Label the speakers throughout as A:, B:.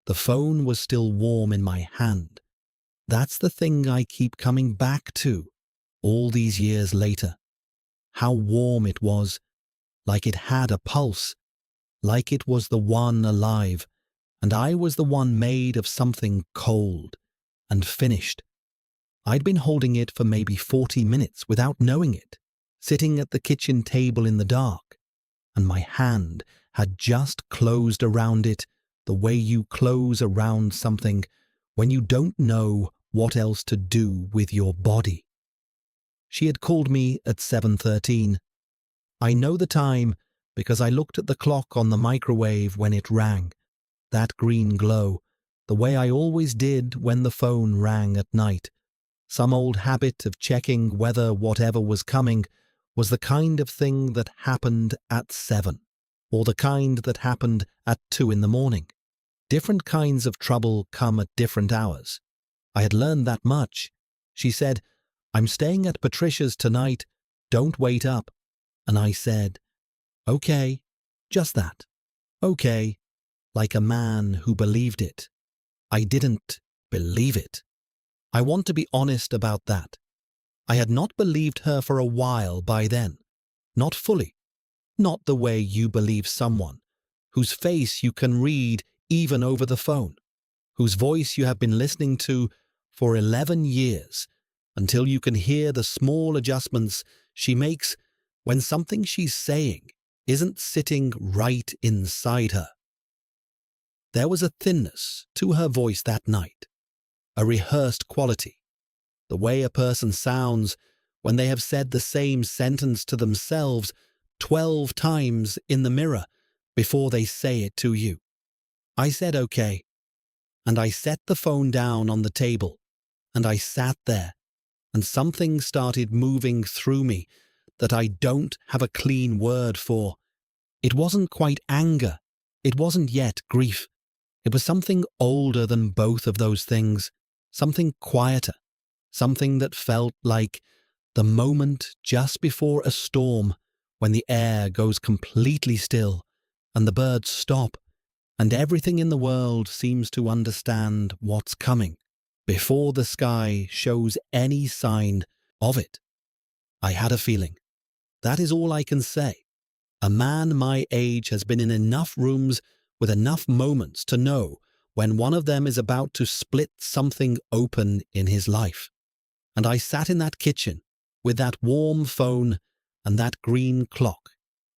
A: The phone was still warm in my hand. That's the thing I keep coming back to, all these years later. How warm it was, like it had a pulse, like it was the one alive, and I was the one made of something cold and finished. I'd been holding it for maybe 40 minutes without knowing it, sitting at the kitchen table in the dark, and my hand had just closed around it the way you close around something when you don't know what else to do with your body. She had called me at 7:13. I know the time because I looked at the clock on the microwave when it rang, that green glow, the way I always did when the phone rang at night. Some old habit of checking whether whatever was coming was the kind of thing that happened at 7, or the kind that happened at 2 in the morning. Different kinds of trouble come at different hours. I had learned that much. She said, "I'm staying at Patricia's tonight, don't wait up." And I said, "Okay," just that. Okay, like a man who believed it. I didn't believe it. I want to be honest about that. I had not believed her for a while by then. Not fully. Not the way you believe someone, whose face you can read even over the phone, whose voice you have been listening to for 11 years, until you can hear the small adjustments she makes when something she's saying isn't sitting right inside her. There was a thinness to her voice that night, a rehearsed quality, the way a person sounds when they have said the same sentence to themselves 12 times in the mirror before they say it to you. I said okay, and I set the phone down on the table, and I sat there, and something started moving through me that I don't have a clean word for. It wasn't quite anger, it wasn't yet grief. It was something older than both of those things, something quieter, something that felt like the moment just before a storm when the air goes completely still and the birds stop and everything in the world seems to understand what's coming before the sky shows any sign of it. I had a feeling. That is all I can say. A man my age has been in enough rooms with enough moments to know when one of them is about to split something open in his life. And I sat in that kitchen with that warm phone and that green clock,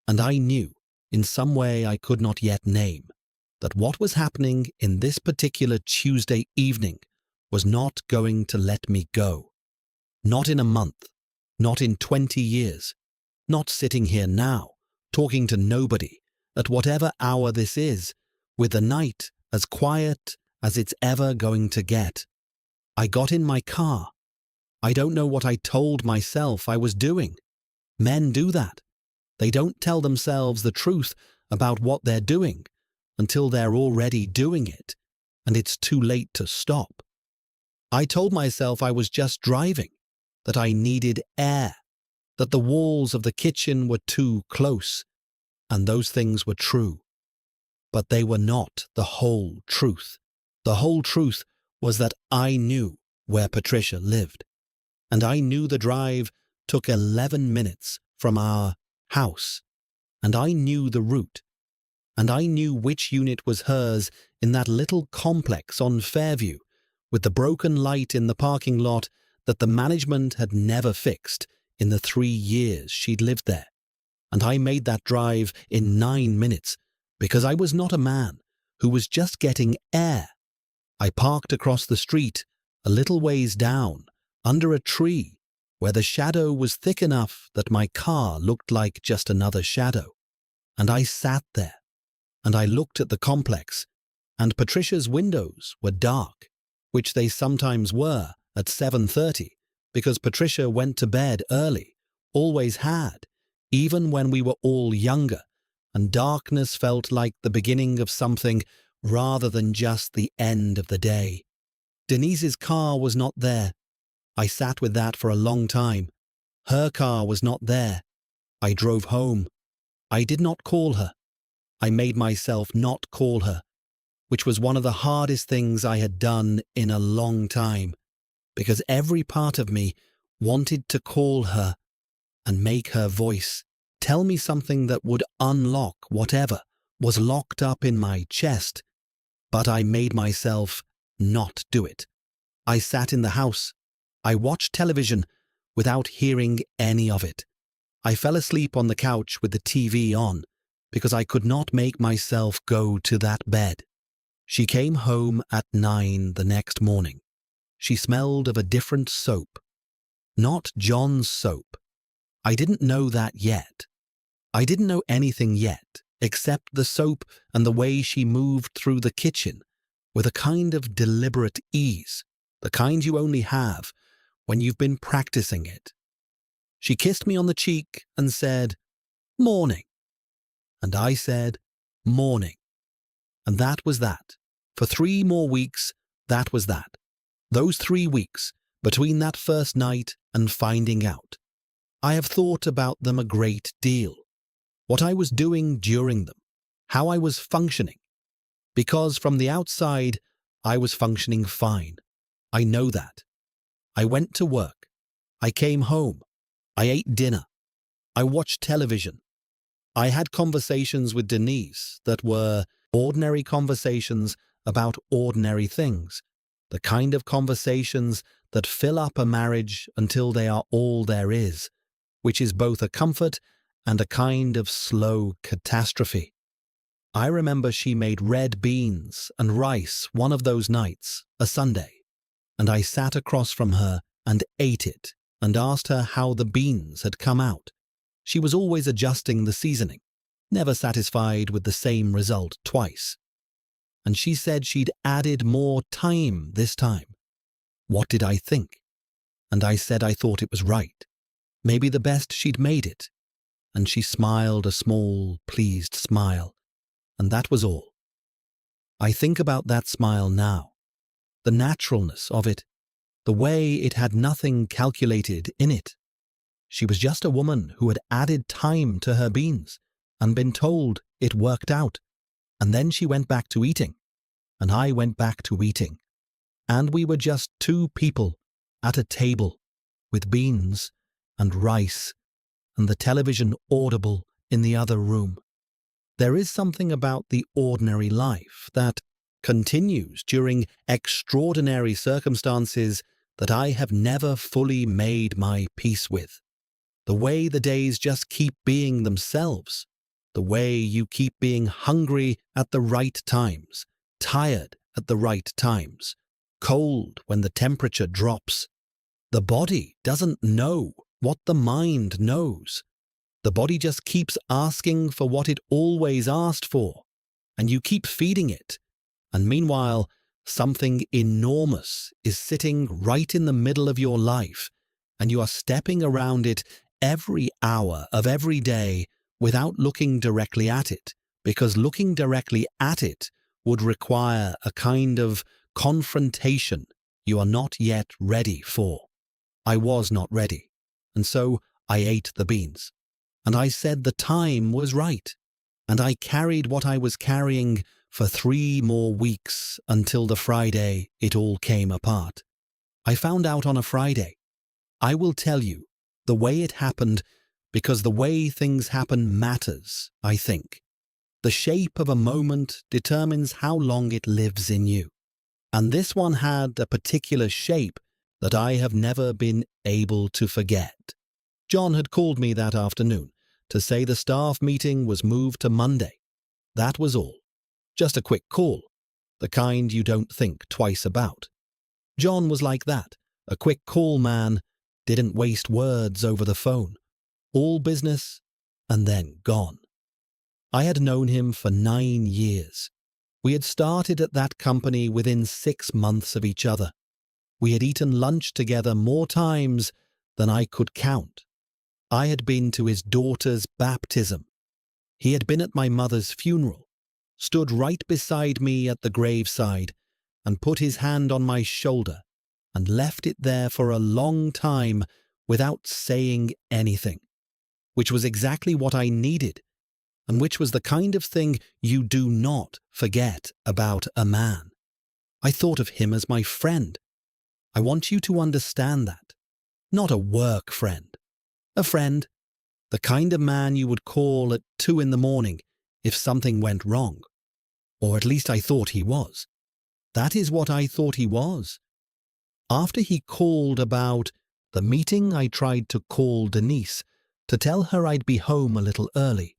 A: and I knew, in some way I could not yet name, that what was happening in this particular Tuesday evening was not going to let me go. Not in a month, not in 20 years, not sitting here now, talking to nobody, at whatever hour this is, with the night as quiet as it's ever going to get. I got in my car. I don't know what I told myself I was doing. Men do that. They don't tell themselves the truth about what they're doing until they're already doing it, and it's too late to stop. I told myself I was just driving, that I needed air, that the walls of the kitchen were too close, and those things were true. But they were not the whole truth. The whole truth was that I knew where Patricia lived, and I knew the drive took 11 minutes from our house, and I knew the route, and I knew which unit was hers in that little complex on Fairview, with the broken light in the parking lot that the management had never fixed in the 3 years she'd lived there. And I made that drive in 9 minutes because I was not a man who was just getting air. I parked across the street, a little ways down, under a tree, where the shadow was thick enough that my car looked like just another shadow. And I sat there, and I looked at the complex, and Patricia's windows were dark, which they sometimes were at 7:30, because Patricia went to bed early, always had, even when we were all younger, and darkness felt like the beginning of something rather than just the end of the day. Denise's car was not there. I sat with that for a long time. Her car was not there. I drove home. I did not call her. I made myself not call her. which was one of the hardest things I had done in a long time, because every part of me wanted to call her and make her voice tell me something that would unlock whatever was locked up in my chest, but I made myself not do it. I sat in the house. I watched television without hearing any of it. I fell asleep on the couch with the TV on because I could not make myself go to that bed. She came home at 9 the next morning. She smelled of a different soap. Not John's soap. I didn't know that yet. I didn't know anything yet, except the soap and the way she moved through the kitchen with a kind of deliberate ease, the kind you only have when you've been practicing it. She kissed me on the cheek and said, "Morning." And I said, "Morning." And that was that. For 3 more weeks, that was that. Those 3 weeks, between that first night and finding out. I have thought about them a great deal. What I was doing during them. How I was functioning. Because from the outside, I was functioning fine. I know that. I went to work. I came home. I ate dinner. I watched television. I had conversations with Denise that were ordinary conversations about ordinary things, the kind of conversations that fill up a marriage until they are all there is, which is both a comfort and a kind of slow catastrophe. I remember she made red beans and rice one of those nights, a Sunday, and I sat across from her and ate it and asked her how the beans had come out. She was always adjusting the seasoning, never satisfied with the same result twice. And she said she'd added more thyme this time. What did I think? And I said I thought it was right. Maybe the best she'd made it. And she smiled a small, pleased smile. And that was all. I think about that smile now. The naturalness of it. The way it had nothing calculated in it. She was just a woman who had added thyme to her beans and been told it worked out. And then she went back to eating. And I went back to eating. And we were just 2 people at a table with beans and rice and the television audible in the other room. There is something about the ordinary life that continues during extraordinary circumstances that I have never fully made my peace with. The way the days just keep being themselves. The way you keep being hungry at the right times, tired at the right times, cold when the temperature drops. The body doesn't know what the mind knows. The body just keeps asking for what it always asked for, and you keep feeding it. And meanwhile, something enormous is sitting right in the middle of your life, and you are stepping around it every hour of every day without looking directly at it, because looking directly at it would require a kind of confrontation you are not yet ready for. I was not ready, and so I ate the beans. And I said the time was right, and I carried what I was carrying for 3 more weeks until the Friday it all came apart. I found out on a Friday. I will tell you the way it happened, because the way things happen matters, I think. The shape of a moment determines how long it lives in you. And this one had a particular shape that I have never been able to forget. John had called me that afternoon to say the staff meeting was moved to Monday. That was all. Just a quick call, the kind you don't think twice about. John was like that, a quick call man, didn't waste words over the phone. All business, and then gone. I had known him for 9 years. We had started at that company within 6 months of each other. We had eaten lunch together more times than I could count. I had been to his daughter's baptism. He had been at my mother's funeral, stood right beside me at the graveside, and put his hand on my shoulder and left it there for a long time without saying anything, which was exactly what I needed, and which was the kind of thing you do not forget about a man. I thought of him as my friend. I want you to understand that. Not a work friend. A friend, the kind of man you would call at 2 in the morning if something went wrong. Or at least I thought he was. That is what I thought he was. After he called about the meeting, I tried to call Denise to tell her I'd be home a little early.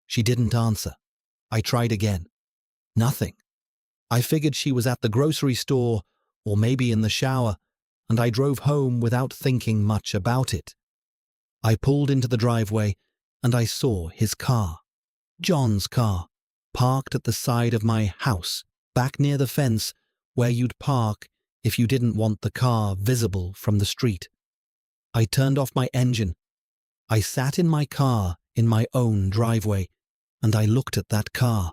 A: She didn't answer. I tried again. Nothing. I figured she was at the grocery store or maybe in the shower, and I drove home without thinking much about it. I pulled into the driveway and I saw his car, John's car, parked at the side of my house, back near the fence where you'd park if you didn't want the car visible from the street. I turned off my engine. I sat in my car in my own driveway, and I looked at that car,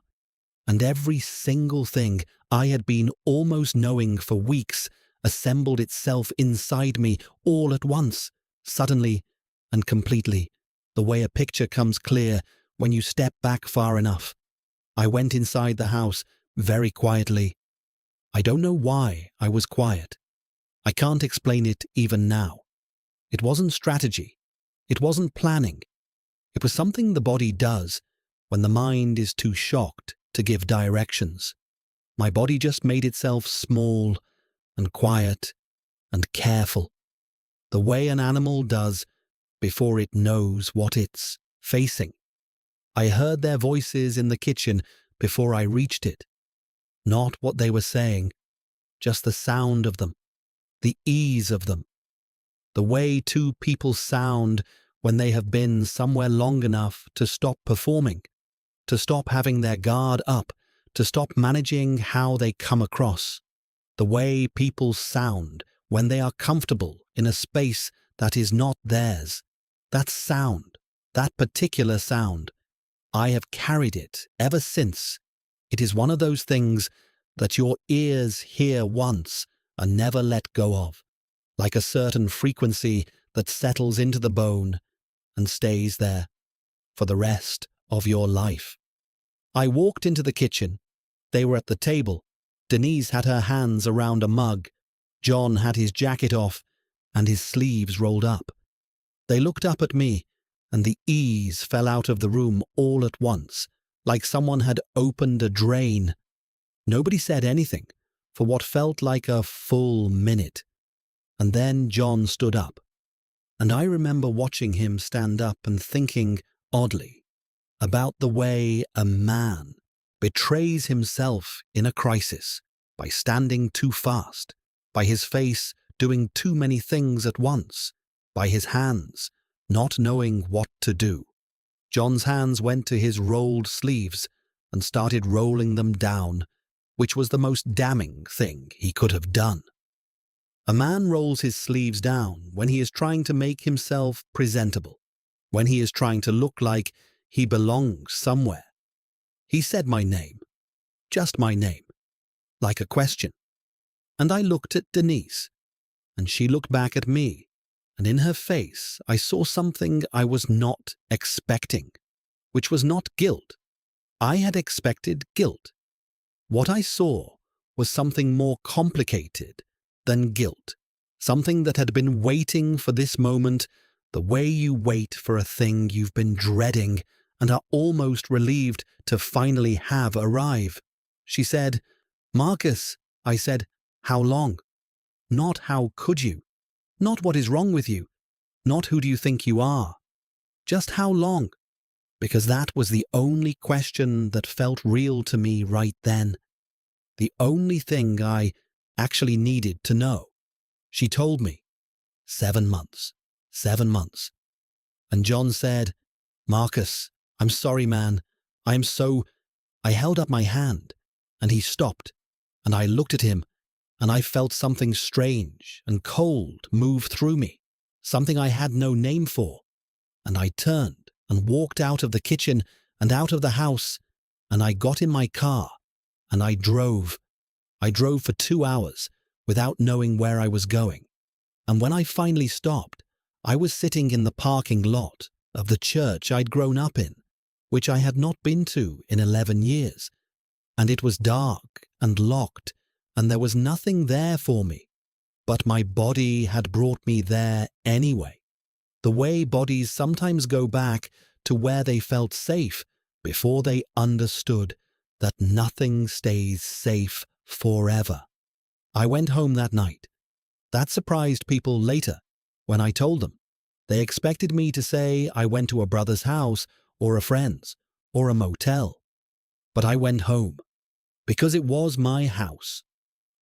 A: and every single thing I had been almost knowing for weeks assembled itself inside me all at once, suddenly and completely, the way a picture comes clear when you step back far enough. I went inside the house very quietly. I don't know why I was quiet. I can't explain it even now. It wasn't strategy. It wasn't planning. It was something the body does when the mind is too shocked to give directions. My body just made itself small and quiet and careful, the way an animal does before it knows what it's facing. I heard their voices in the kitchen before I reached it. Not what they were saying, just the sound of them, the ease of them, the way two people sound when they have been somewhere long enough to stop performing, to stop having their guard up, to stop managing how they come across, the way people sound when they are comfortable in a space that is not theirs. That sound, that particular sound, I have carried it ever since. It is one of those things that your ears hear once and never let go of, like a certain frequency that settles into the bone and stays there for the rest of your life. I walked into the kitchen. They were at the table. Denise had her hands around a mug. John had his jacket off and his sleeves rolled up. They looked up at me, and the ease fell out of the room all at once, like someone had opened a drain. Nobody said anything for what felt like a full minute. And then John stood up. And I remember watching him stand up and thinking, oddly, about the way a man betrays himself in a crisis by standing too fast, by his face doing too many things at once, by his hands not knowing what to do. John's hands went to his rolled sleeves and started rolling them down, which was the most damning thing he could have done. A man rolls his sleeves down when he is trying to make himself presentable, when he is trying to look like he belongs somewhere. He said my name, just my name, like a question. And I looked at Denise, and she looked back at me, and in her face I saw something I was not expecting, which was not guilt. I had expected guilt. What I saw was something more complicated than guilt, something that had been waiting for this moment, the way you wait for a thing you've been dreading and are almost relieved to finally have arrive. She said, "Marcus," I said, "how long?" Not how could you, not what is wrong with you, not who do you think you are, just how long, because that was the only question that felt real to me right then, the only thing I actually needed to know. She told me, 7 months, 7 months. And John said, "Marcus, I'm sorry, man. I held up my hand, and he stopped, and I looked at him, and I felt something strange and cold move through me, something I had no name for. And I turned and walked out of the kitchen and out of the house, and I got in my car, and I drove. I drove for 2 hours without knowing where I was going. And when I finally stopped, I was sitting in the parking lot of the church I'd grown up in. which I had not been to in 11 years, and it was dark and locked, and there was nothing there for me. But my body had brought me there anyway, the way bodies sometimes go back to where they felt safe before they understood that nothing stays safe forever. I went home that night. That surprised people later when I told them. They expected me to say I went to a brother's house or a friend's or a motel. But I went home because it was my house.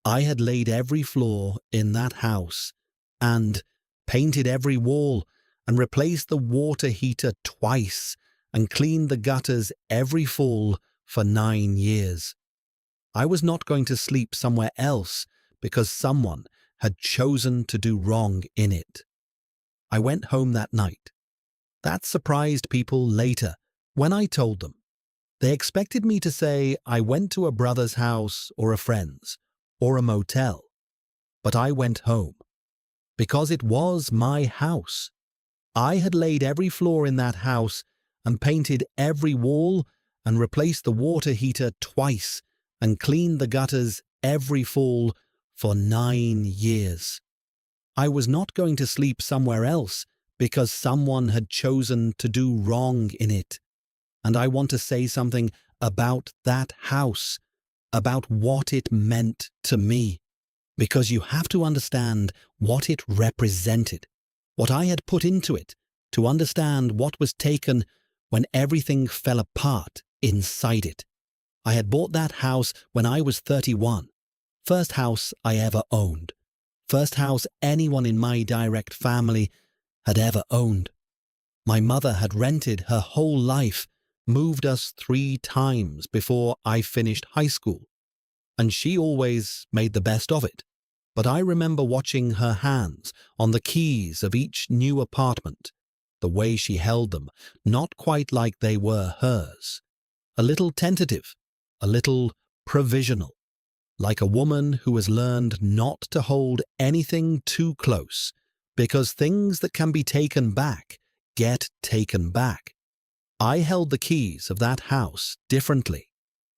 A: I had laid every floor in that house and painted every wall and replaced the water heater twice and cleaned the gutters every fall for 9 years. I was not going to sleep somewhere else because someone had chosen to do wrong in it. I went home that night. That surprised people later when I told them. They expected me to say I went to a brother's house or a friend's or a motel. But I went home because it was my house. I had laid every floor in that house and painted every wall and replaced the water heater twice and cleaned the gutters every fall for 9 years. I was not going to sleep somewhere else because someone had chosen to do wrong in it. And I want to say something about that house, about what it meant to me, because you have to understand what it represented, what I had put into it, to understand what was taken when everything fell apart inside it. I had bought that house when I was 31. First house I ever owned. First house anyone in my direct family had ever owned. My mother had rented her whole life, moved us 3 times before I finished high school, and she always made the best of it. But I remember watching her hands on the keys of each new apartment, the way she held them, not quite like they were hers. A little tentative, a little provisional, like a woman who has learned not to hold anything too close, because things that can be taken back get taken back. I held the keys of that house differently.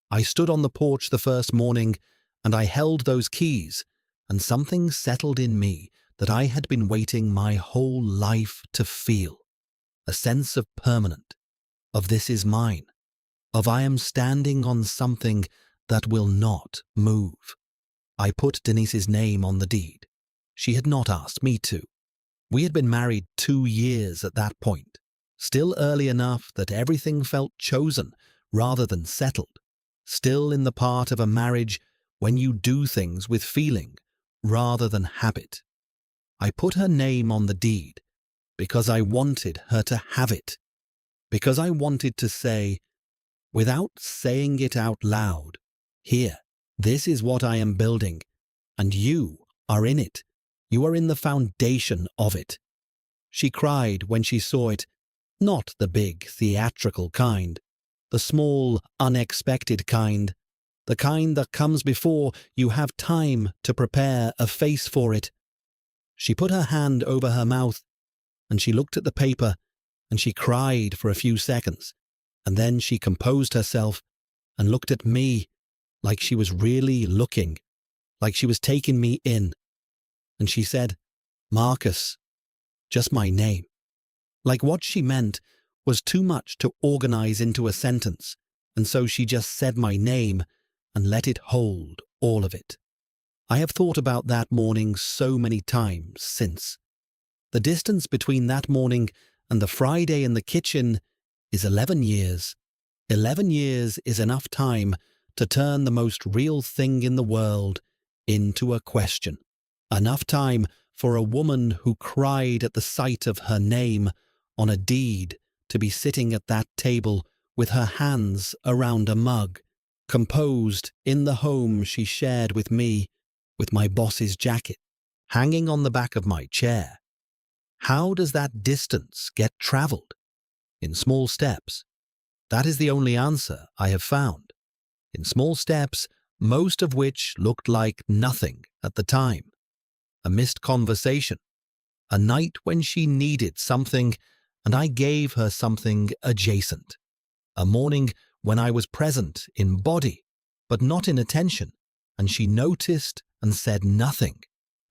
A: I stood on the porch the first morning, and I held those keys, and something settled in me that I had been waiting my whole life to feel. A sense of permanent, of this is mine, of I am standing on something that will not move. I put Denise's name on the deed. She had not asked me to. We had been married 2 years at that point, still early enough that everything felt chosen rather than settled, still in the part of a marriage when you do things with feeling rather than habit. I put her name on the deed because I wanted her to have it, because I wanted to say, without saying it out loud, here, this is what I am building, and you are in it. You are in the foundation of it. She cried when she saw it, not the big theatrical kind, the small, unexpected kind, the kind that comes before you have time to prepare a face for it. She put her hand over her mouth, and she looked at the paper, and she cried for a few seconds, and then she composed herself and looked at me like she was really looking, like she was taking me in. And she said, Marcus, just my name. Like what she meant was too much to organize into a sentence, and so she just said my name and let it hold all of it. I have thought about that morning so many times since. The distance between that morning and the Friday in the kitchen is 11 years. 11 years is enough time to turn the most real thing in the world into a question. Enough time for a woman who cried at the sight of her name on a deed to be sitting at that table with her hands around a mug, composed in the home she shared with me, with my boss's jacket hanging on the back of my chair. How does that distance get traveled? In small steps. That is the only answer I have found. In small steps, most of which looked like nothing at the time. A missed conversation, a night when she needed something and I gave her something adjacent, A morning when I was present in body, but not in attention, and she noticed and said nothing.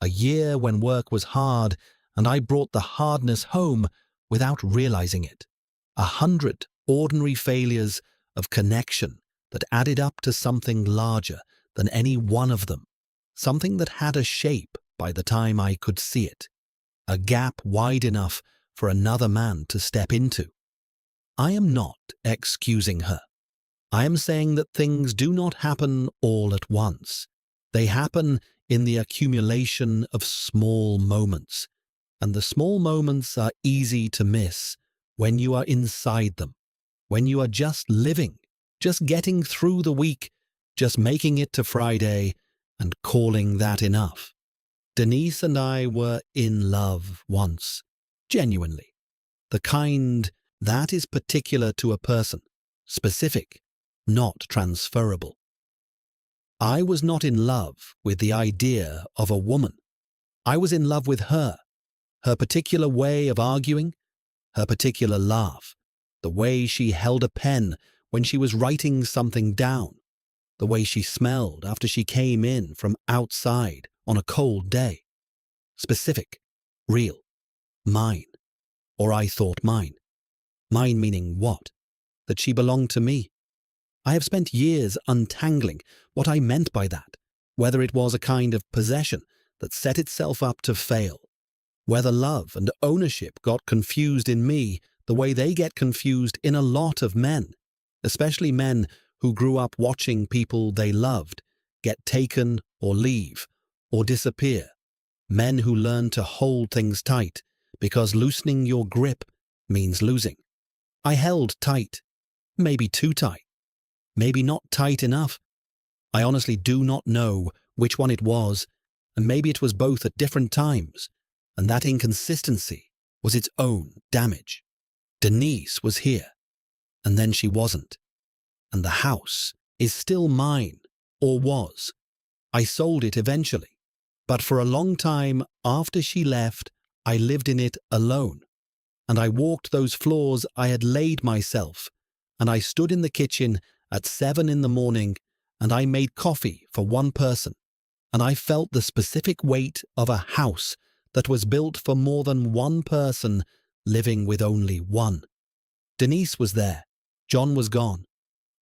A: A year when work was hard, and I brought the hardness home without realizing it. 100 ordinary failures of connection that added up to something larger than any one of them, something that had a shape by the time I could see it, a gap wide enough for another man to step into. I am not excusing her. I am saying that things do not happen all at once. They happen in the accumulation of small moments, and the small moments are easy to miss when you are inside them, when you are just living, just getting through the week, just making it to Friday and calling that enough. Denise and I were in love once, genuinely. The kind that is particular to a person, specific, not transferable. I was not in love with the idea of a woman. I was in love with her particular way of arguing, her particular laugh, the way she held a pen when she was writing something down, the way she smelled after she came in from outside on a cold day. Specific, real, mine, or I thought mine. Mine meaning what? That she belonged to me. I have spent years untangling what I meant by that, whether it was a kind of possession that set itself up to fail, whether love and ownership got confused in me the way they get confused in a lot of men, especially men who grew up watching people they loved get taken or leave or disappear, men who learn to hold things tight because loosening your grip means losing. I held tight, maybe too tight, maybe not tight enough. I honestly do not know which one it was, and maybe it was both at different times, and that inconsistency was its own damage. Denise was here, and then she wasn't. And the house is still mine, or was. I sold it eventually, but for a long time after she left, I lived in it alone. And I walked those floors I had laid myself, and I stood in the kitchen at 7 in the morning, and I made coffee for one person, and I felt the specific weight of a house that was built for more than one person living with only one. Denise was there. John was gone.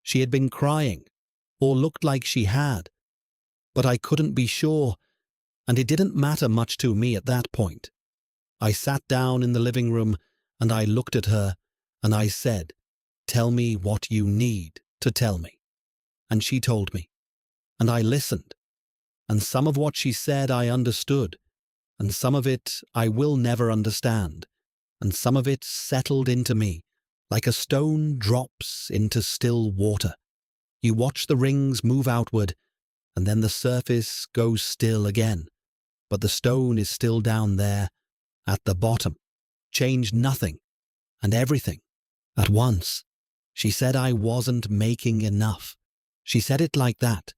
A: She had been crying, or looked like she had. But I couldn't be sure, and it didn't matter much to me at that point. I sat down in the living room, and I looked at her, and I said, "Tell me what you need to tell me." And she told me, and I listened, and some of what she said I understood, and some of it I will never understand, and some of it settled into me, like a stone drops into still water. You watch the rings move outward, and then the surface goes still again, but the stone is still down there, at the bottom, changed nothing, and everything, at once. She said I wasn't making enough. She said it like that,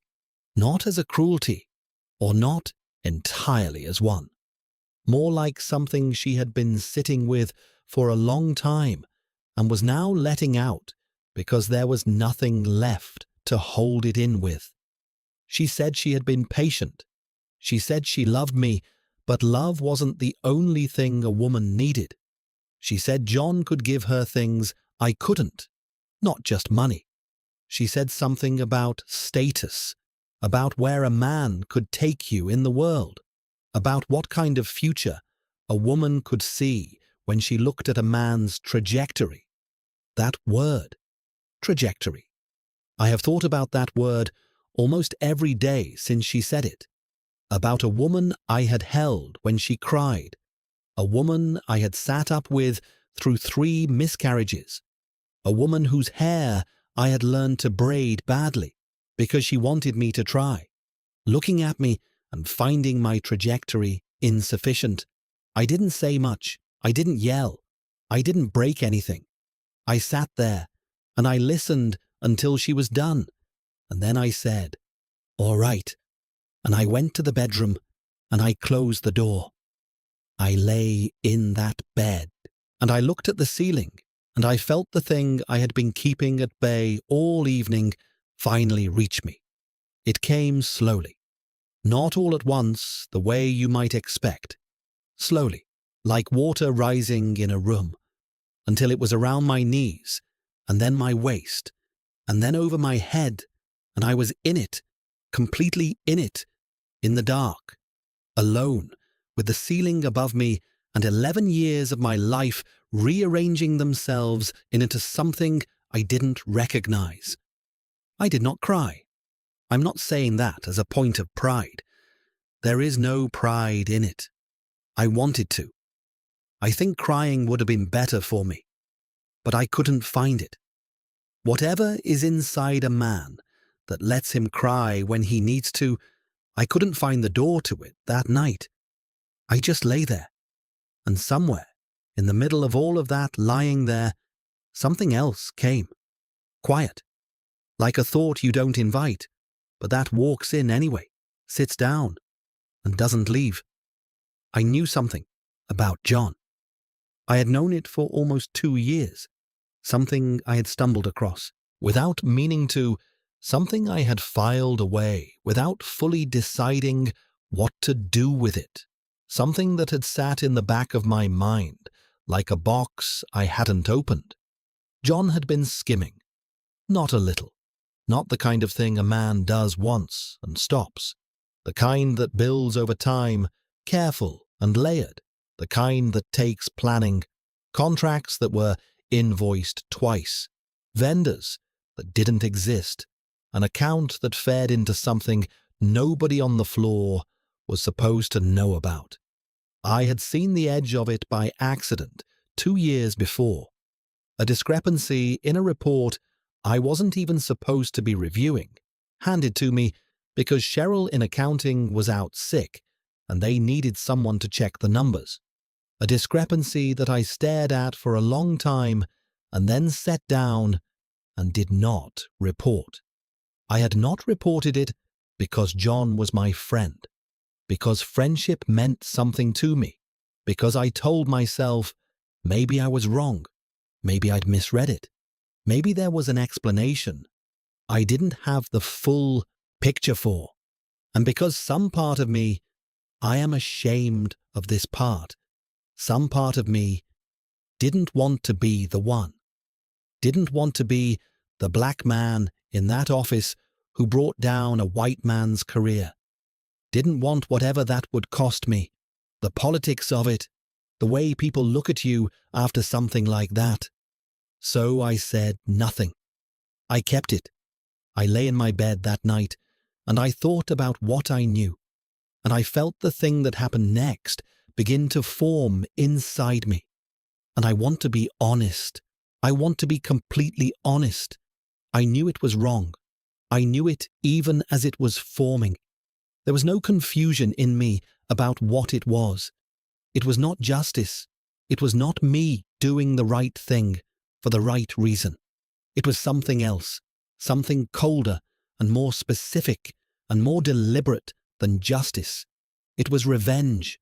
A: not as a cruelty, or not entirely as one. More like something she had been sitting with for a long time and was now letting out because there was nothing left to hold it in with. She said she had been patient. She said she loved me, but love wasn't the only thing a woman needed. She said John could give her things I couldn't, not just money. She said something about status, about where a man could take you in the world, about what kind of future a woman could see when she looked at a man's trajectory. That word, trajectory. I have thought about that word almost every day since she said it. About a woman I had held when she cried, a woman I had sat up with through 3 miscarriages, a woman whose hair I had learned to braid badly because she wanted me to try, looking at me and finding my trajectory insufficient. I didn't say much. I didn't yell. I didn't break anything. I sat there and I listened until she was done. And then I said, "All right." And I went to the bedroom and I closed the door. I lay in that bed and I looked at the ceiling and I felt the thing I had been keeping at bay all evening finally reach me. It came slowly, not all at once the way you might expect. Slowly, like water rising in a room, until it was around my knees, and then my waist, and then over my head, and I was in it, completely in it, in the dark, alone, with the ceiling above me and 11 years of my life rearranging themselves into something I didn't recognize. I did not cry. I'm not saying that as a point of pride. There is no pride in it. I wanted to. I think crying would have been better for me, but I couldn't find it. Whatever is inside a man that lets him cry when he needs to, I couldn't find the door to it that night. I just lay there, and somewhere, in the middle of all of that lying there, something else came. Quiet. Like a thought you don't invite, but that walks in anyway, sits down, and doesn't leave. I knew something about John. I had known it for almost 2 years, something I had stumbled across, without meaning to, something I had filed away, without fully deciding what to do with it, something that had sat in the back of my mind, like a box I hadn't opened. John had been skimming, not a little, not the kind of thing a man does once and stops, the kind that builds over time, careful and layered, the kind that takes planning, contracts that were invoiced twice, vendors that didn't exist, an account that fed into something nobody on the floor was supposed to know about. I had seen the edge of it by accident 2 years before. A discrepancy in a report I wasn't even supposed to be reviewing, handed to me because Cheryl in accounting was out sick and they needed someone to check the numbers. A discrepancy that I stared at for a long time and then set down and did not report. I had not reported it because John was my friend, because friendship meant something to me, because I told myself maybe I was wrong, maybe I'd misread it, maybe there was an explanation I didn't have the full picture for, and because some part of me, I am ashamed of this part, some part of me didn't want to be the one, didn't want to be the black man in that office who brought down a white man's career, didn't want whatever that would cost me, the politics of it, the way people look at you after something like that. So I said nothing. I kept it. I lay in my bed that night, and I thought about what I knew, and I felt the thing that happened next begin to form inside me. And I want to be honest. I want to be completely honest. I knew it was wrong. I knew it even as it was forming. There was no confusion in me about what it was. It was not justice. It was not me doing the right thing for the right reason. It was something else, something colder and more specific and more deliberate than justice. It was revenge,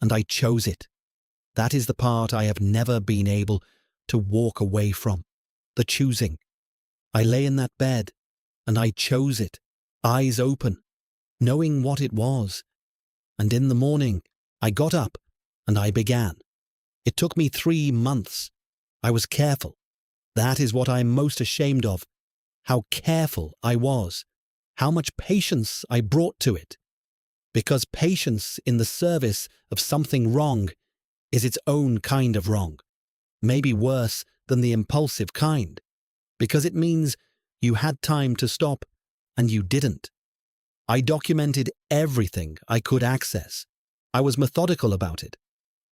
A: and I chose it. That is the part I have never been able to walk away from, the choosing. I lay in that bed, and I chose it, eyes open, knowing what it was. And in the morning, I got up, and I began. It took me 3 months. I was careful. That is what I'm most ashamed of, how careful I was, how much patience I brought to it. Because patience in the service of something wrong is its own kind of wrong, maybe worse than the impulsive kind, because it means you had time to stop and you didn't. I documented everything I could access. I was methodical about it.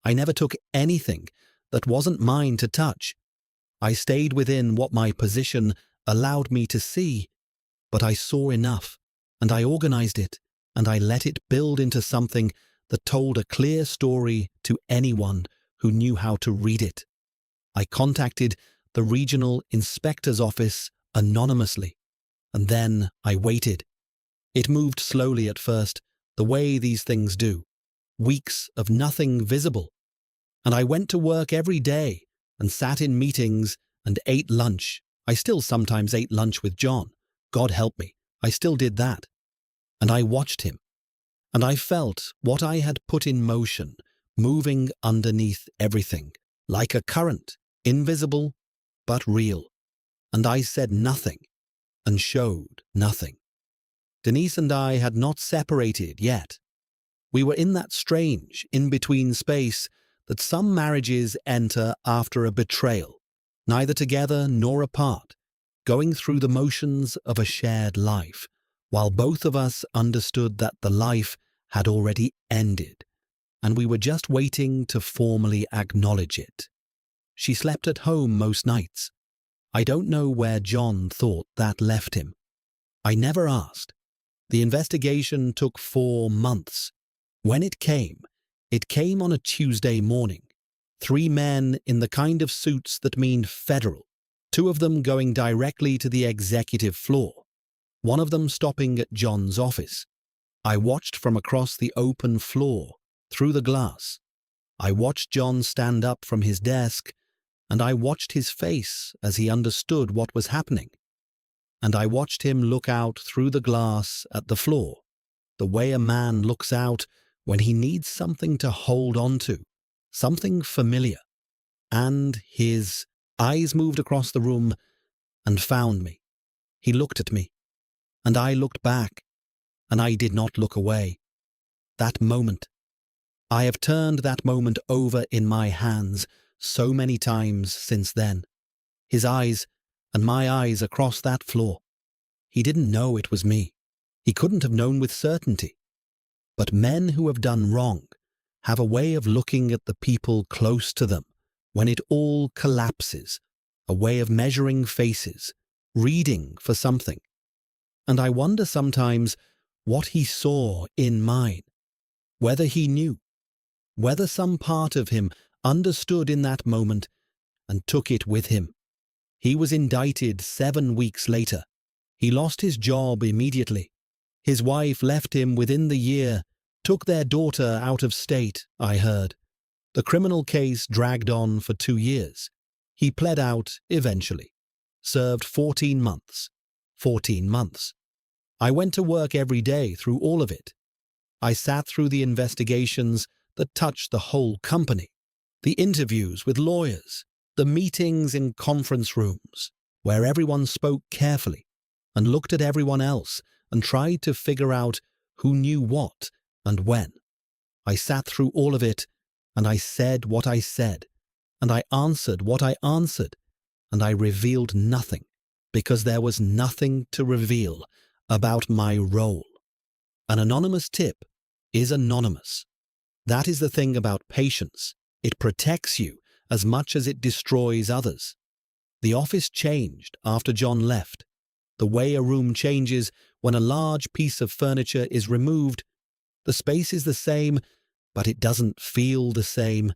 A: I never took anything that wasn't mine to touch. I stayed within what my position allowed me to see, but I saw enough, and I organized it, and I let it build into something that told a clear story to anyone who knew how to read it. I contacted the regional inspector's office anonymously, and then I waited. It moved slowly at first, the way these things do. Weeks of nothing visible. And I went to work every day, and sat in meetings and ate lunch. I still sometimes ate lunch with John. God help me, I still did that. And I watched him, and I felt what I had put in motion, moving underneath everything, like a current, invisible but real. And I said nothing, and showed nothing. Denise and I had not separated yet. We were in that strange, in-between space that some marriages enter after a betrayal, neither together nor apart, going through the motions of a shared life, while both of us understood that the life had already ended, and we were just waiting to formally acknowledge it. She slept at home most nights. I don't know where John thought that left him. I never asked. The investigation took 4 months. When it came on a Tuesday morning. 3 men in the kind of suits that mean federal, 2 of them going directly to the executive floor, 1 of them stopping at John's office. I watched from across the open floor, through the glass. I watched John stand up from his desk, and I watched his face as he understood what was happening. And I watched him look out through the glass at the floor, the way a man looks out when he needs something to hold on to, something familiar. And his eyes moved across the room and found me. He looked at me, and I looked back, and I did not look away. That moment. I have turned that moment over in my hands so many times since then. His eyes and my eyes across that floor. He didn't know it was me. He couldn't have known with certainty. But men who have done wrong have a way of looking at the people close to them when it all collapses, a way of measuring faces, reading for something. And I wonder sometimes what he saw in mine, whether he knew, whether some part of him understood in that moment and took it with him. He was indicted 7 weeks later. He lost his job immediately. His wife left him within the year, took their daughter out of state, I heard. The criminal case dragged on for 2 years. He pled out eventually. Served 14 months. 14 months. I went to work every day through all of it. I sat through the investigations that touched the whole company, the interviews with lawyers, the meetings in conference rooms, where everyone spoke carefully and looked at everyone else and tried to figure out who knew what and when. I sat through all of it, and I said what I said, and I answered what I answered, and I revealed nothing, because there was nothing to reveal about my role. An anonymous tip is anonymous. That is the thing about patience. It protects you as much as it destroys others. The office changed after John left. The way a room changes when a large piece of furniture is removed. The space is the same, but it doesn't feel the same.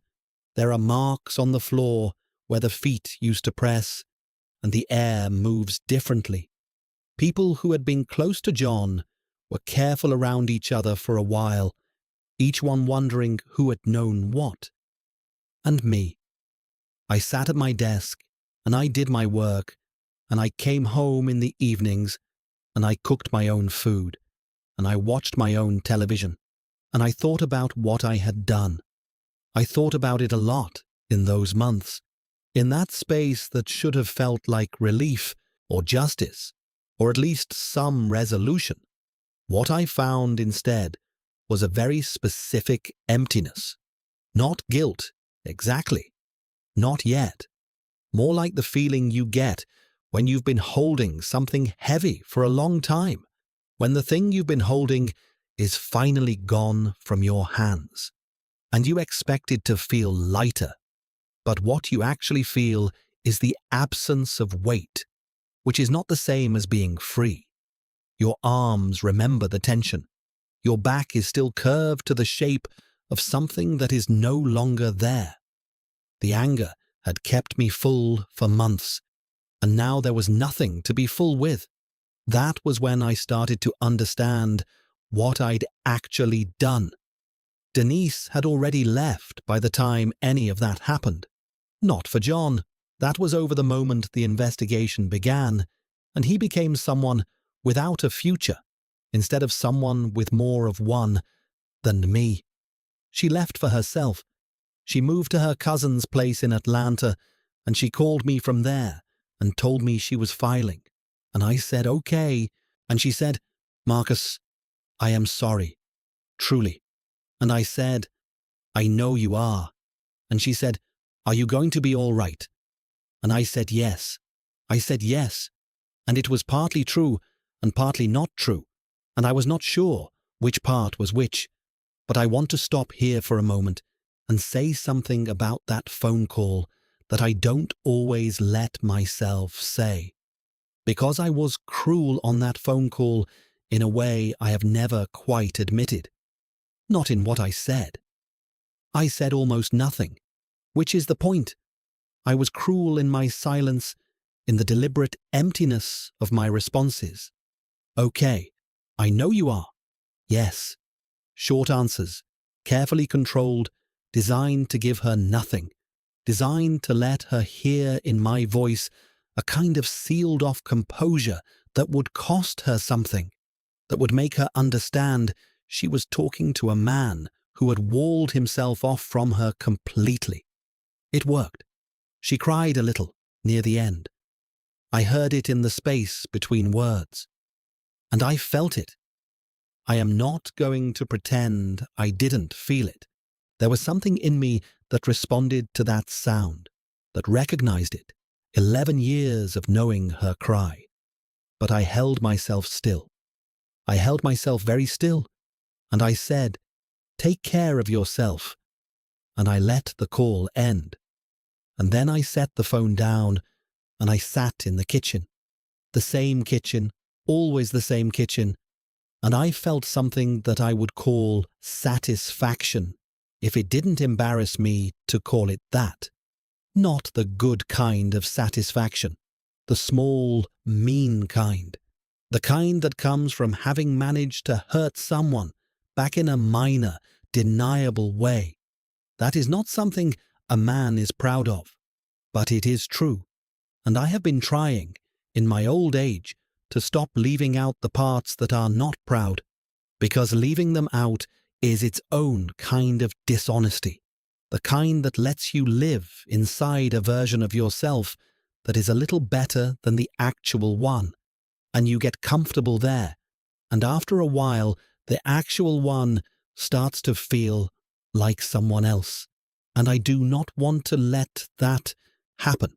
A: There are marks on the floor where the feet used to press, and the air moves differently. People who had been close to John were careful around each other for a while, each one wondering who had known what. And me. I sat at my desk, and I did my work, and I came home in the evenings, and I cooked my own food, and I watched my own television, and I thought about what I had done. I thought about it a lot in those months, in that space that should have felt like relief or justice, or at least some resolution. What I found instead was a very specific emptiness. Not guilt, exactly. Not yet. More like the feeling you get when you've been holding something heavy for a long time, when the thing you've been holding is finally gone from your hands, and you expect it to feel lighter. But what you actually feel is the absence of weight, which is not the same as being free. Your arms remember the tension. Your back is still curved to the shape of something that is no longer there. The anger had kept me full for months, and now there was nothing to be full with. That was when I started to understand what I'd actually done. Denise had already left by the time any of that happened. Not for John. That was over the moment the investigation began, and he became someone without a future, instead of someone with more of one than me. She left for herself. She moved to her cousin's place in Atlanta, and she called me from there and told me she was filing. And I said, okay. And she said, Marcus, I am sorry, truly. And I said, I know you are. And she said, are you going to be all right? And I said, yes. I said, yes. And it was partly true and partly not true. And I was not sure which part was which. But I want to stop here for a moment and say something about that phone call that I don't always let myself say. Because I was cruel on that phone call in a way I have never quite admitted. Not in what I said. I said almost nothing, which is the point. I was cruel in my silence, in the deliberate emptiness of my responses. Okay, I know you are. Yes. Short answers, carefully controlled, designed to give her nothing, designed to let her hear in my voice a kind of sealed-off composure that would cost her something, that would make her understand she was talking to a man who had walled himself off from her completely. It worked. She cried a little near the end. I heard it in the space between words. And I felt it. I am not going to pretend I didn't feel it. There was something in me that responded to that sound, that recognized it. 11 years of knowing her cry. But I held myself still. I held myself very still, and I said, take care of yourself. And I let the call end. And then I set the phone down, and I sat in the kitchen. The same kitchen, always the same kitchen, and I felt something that I would call satisfaction, if it didn't embarrass me to call it that. Not the good kind of satisfaction, the small, mean kind, the kind that comes from having managed to hurt someone back in a minor, deniable way. That is not something a man is proud of, but it is true, and I have been trying, in my old age, to stop leaving out the parts that are not proud, because leaving them out is its own kind of dishonesty, the kind that lets you live inside a version of yourself that is a little better than the actual one, and you get comfortable there, and after a while the actual one starts to feel like someone else, and I do not want to let that happen.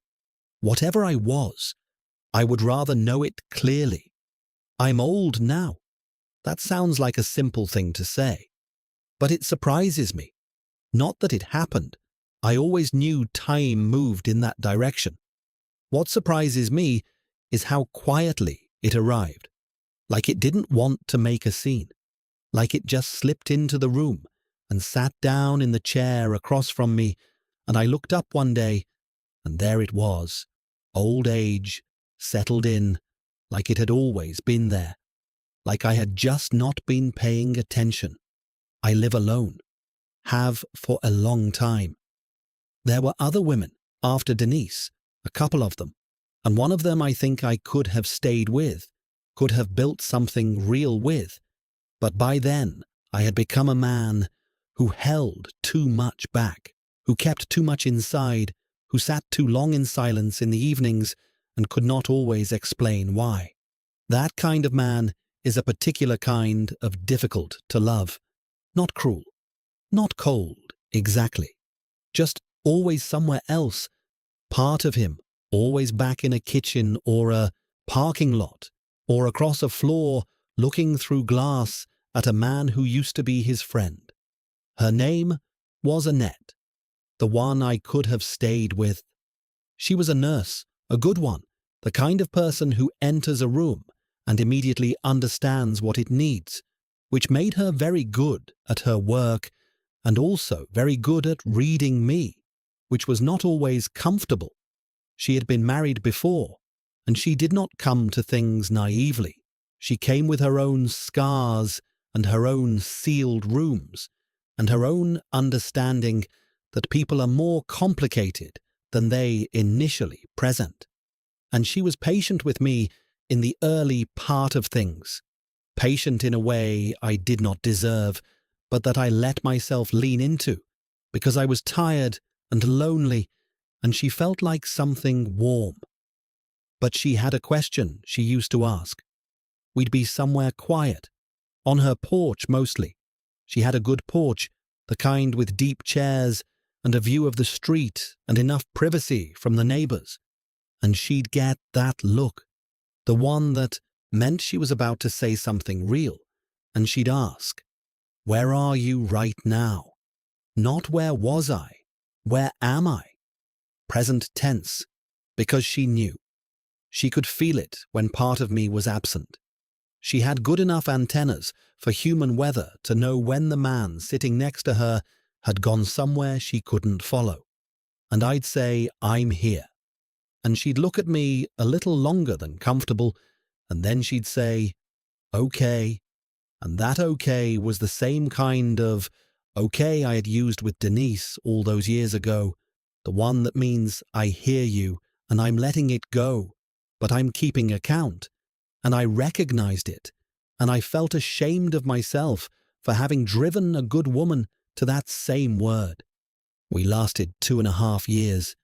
A: Whatever I was, I would rather know it clearly. I'm old now. That sounds like a simple thing to say, but it surprises me. Not that it happened. I always knew time moved in that direction. What surprises me is how quietly it arrived, like it didn't want to make a scene, like it just slipped into the room and sat down in the chair across from me, and I looked up one day, and there it was, old age, settled in, like it had always been there, like I had just not been paying attention. I live alone, have for a long time. There were other women after Denise, a couple of them, and one of them I think I could have stayed with, could have built something real with, but by then I had become a man who held too much back, who kept too much inside, who sat too long in silence in the evenings and could not always explain why. That kind of man is a particular kind of difficult to love, not cruel, not cold, exactly, just always somewhere else, part of him, always back in a kitchen or a parking lot, or across a floor looking through glass at a man who used to be his friend. Her name was Annette, the one I could have stayed with. She was a nurse, a good one, the kind of person who enters a room and immediately understands what it needs, which made her very good at her work and also very good at reading me, which was not always comfortable. She had been married before, and she did not come to things naively. She came with her own scars and her own sealed rooms, and her own understanding that people are more complicated than they initially present. And she was patient with me in the early part of things, patient in a way I did not deserve, but that I let myself lean into, because I was tired and lonely, and she felt like something warm. But she had a question she used to ask. We'd be somewhere quiet, on her porch mostly. She had a good porch, the kind with deep chairs and a view of the street and enough privacy from the neighbors. And she'd get that look, the one that meant she was about to say something real, and she'd ask, "Where are you right now?" Not "where was I?" "Where am I?" Present tense, because she knew. She could feel it when part of me was absent. She had good enough antennas for human weather to know when the man sitting next to her had gone somewhere she couldn't follow. And I'd say, "I'm here." And she'd look at me a little longer than comfortable, and then she'd say, "Okay." And that okay was the same kind of okay I had used with Denise all those years ago, the one that means I hear you and I'm letting it go, but I'm keeping account. And I recognized it, and I felt ashamed of myself for having driven a good woman to that same word. We lasted 2.5 years.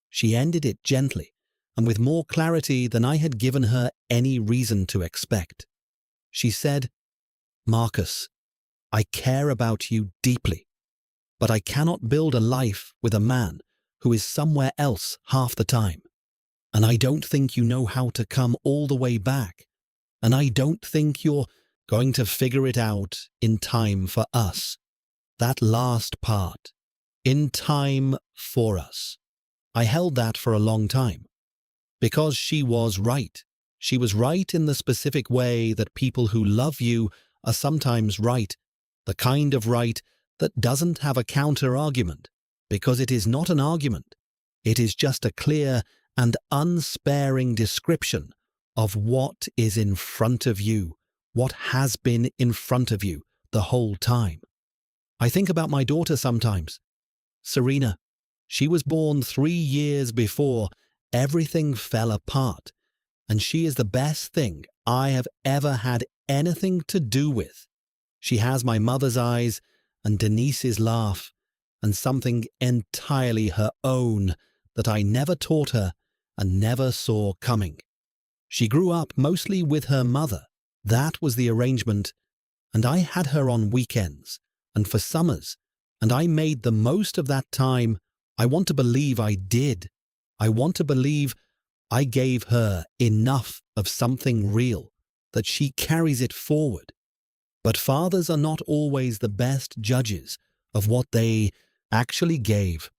A: She ended it gently, and with more clarity than I had given her any reason to expect. She said, "Marcus, I care about you deeply, but I cannot build a life with a man who is somewhere else half the time. And I don't think you know how to come all the way back. And I don't think you're going to figure it out in time for us." That last part, in time for us. I held that for a long time. Because she was right. She was right in the specific way that people who love you are sometimes right, the kind of right that doesn't have a counter-argument, because it is not an argument. It is just a clear and unsparing description of what is in front of you, what has been in front of you the whole time. I think about my daughter sometimes. Serena. She was born 3 years before everything fell apart, and she is the best thing I have ever had anything to do with. She has my mother's eyes and Denise's laugh, and something entirely her own that I never taught her and never saw coming. She grew up mostly with her mother. That was the arrangement, and I had her on weekends and for summers, and I made the most of that time. I want to believe I did. I want to believe I gave her enough of something real that she carries it forward. But fathers are not always the best judges of what they actually gave.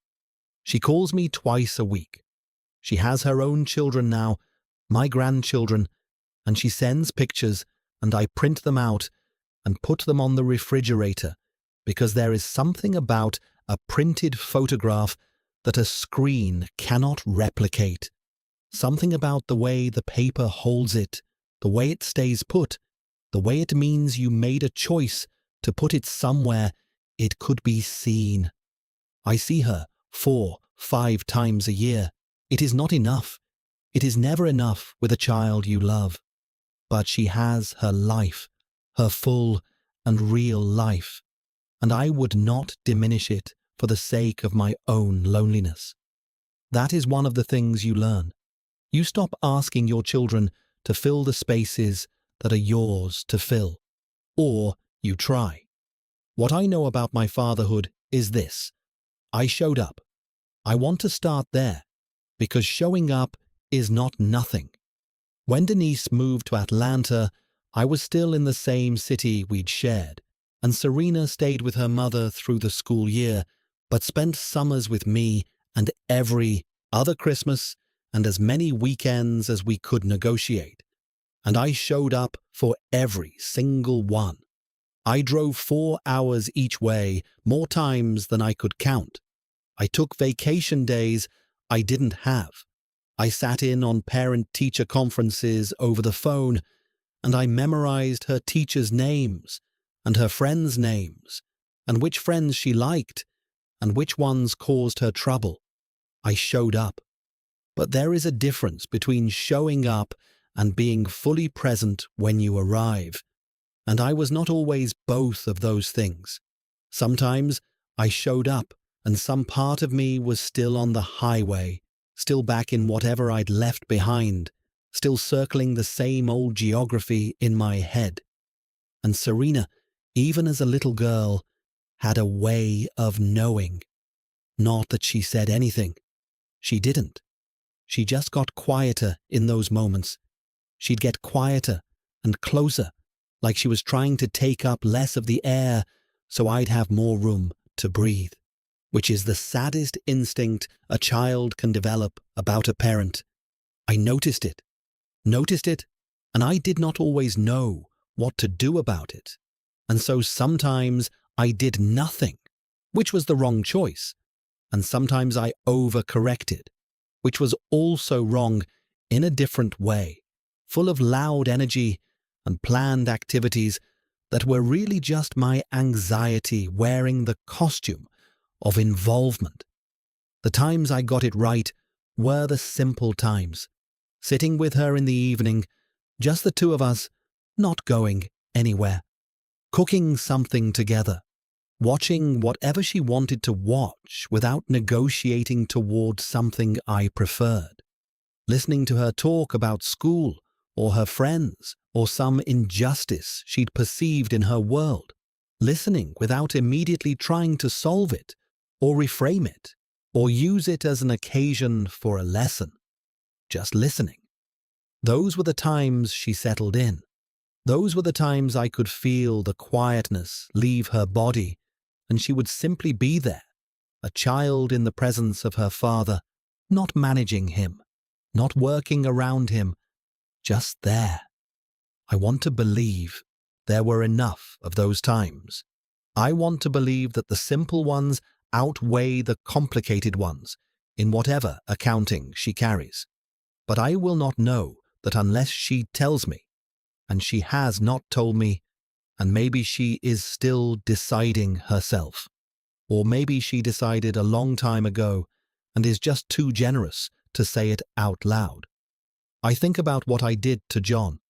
A: She calls me twice a week. She has her own children now, my grandchildren, and she sends pictures, and I print them out and put them on the refrigerator, because there is something about a printed photograph that a screen cannot replicate. Something about the way the paper holds it, the way it stays put, the way it means you made a choice to put it somewhere it could be seen. I see her 4, 5 times a year. It is not enough. It is never enough with a child you love. But she has her life, her full and real life, and I would not diminish it for the sake of my own loneliness. That is one of the things you learn. You stop asking your children to fill the spaces that are yours to fill. Or you try. What I know about my fatherhood is this. I showed up. I want to start there, because showing up is not nothing. When Denise moved to Atlanta, I was still in the same city we'd shared, and Serena stayed with her mother through the school year, but spent summers with me and every other Christmas and as many weekends as we could negotiate. And I showed up for every single one. I drove 4 hours each way, more times than I could count. I took vacation days I didn't have. I sat in on parent-teacher conferences over the phone, and I memorized her teachers' names and her friends' names, and which friends she liked and which ones caused her trouble. I showed up. But there is a difference between showing up and being fully present when you arrive. And I was not always both of those things. Sometimes I showed up and some part of me was still on the highway, still back in whatever I'd left behind, still circling the same old geography in my head. And Serena, even as a little girl, had a way of knowing. Not that she said anything. She didn't. She just got quieter in those moments. She'd get quieter and closer, like she was trying to take up less of the air so I'd have more room to breathe, which is the saddest instinct a child can develop about a parent. I noticed it, and I did not always know what to do about it. And so sometimes I did nothing, which was the wrong choice, and sometimes I overcorrected, which was also wrong in a different way, full of loud energy and planned activities that were really just my anxiety wearing the costume of involvement. The times I got it right were the simple times, sitting with her in the evening, just the two of us, not going anywhere, cooking something together, watching whatever she wanted to watch without negotiating towards something I preferred, listening to her talk about school or her friends or some injustice she'd perceived in her world, listening without immediately trying to solve it or reframe it or use it as an occasion for a lesson, just listening. Those were the times she settled in. Those were the times I could feel the quietness leave her body, and she would simply be there, a child in the presence of her father, not managing him, not working around him, just there. I want to believe there were enough of those times. I want to believe that the simple ones outweigh the complicated ones in whatever accounting she carries. But I will not know that unless she tells me, and she has not told me, and maybe she is still deciding herself. Or maybe she decided a long time ago and is just too generous to say it out loud. I think about what I did to John.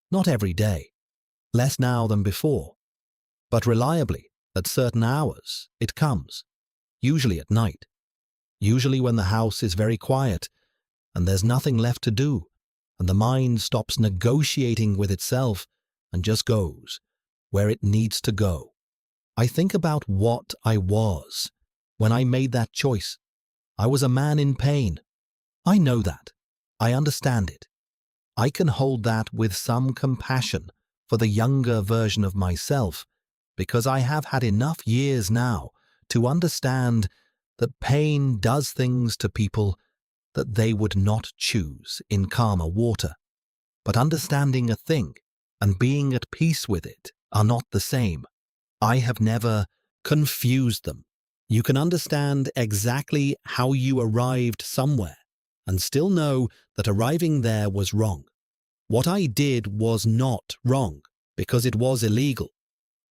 A: Not every day, less now than before, but reliably at certain hours it comes, usually at night, usually when the house is very quiet and there's nothing left to do, and the mind stops negotiating with itself and just goes where it needs to go. I think about what I was when I made that choice. I was a man in pain. I know that. I understand it. I can hold that with some compassion for the younger version of myself, because I have had enough years now to understand that pain does things to people that they would not choose in calmer water. But understanding a thing and being at peace with it are not the same. I have never confused them. You can understand exactly how you arrived somewhere and still know that arriving there was wrong. What I did was not wrong because it was illegal.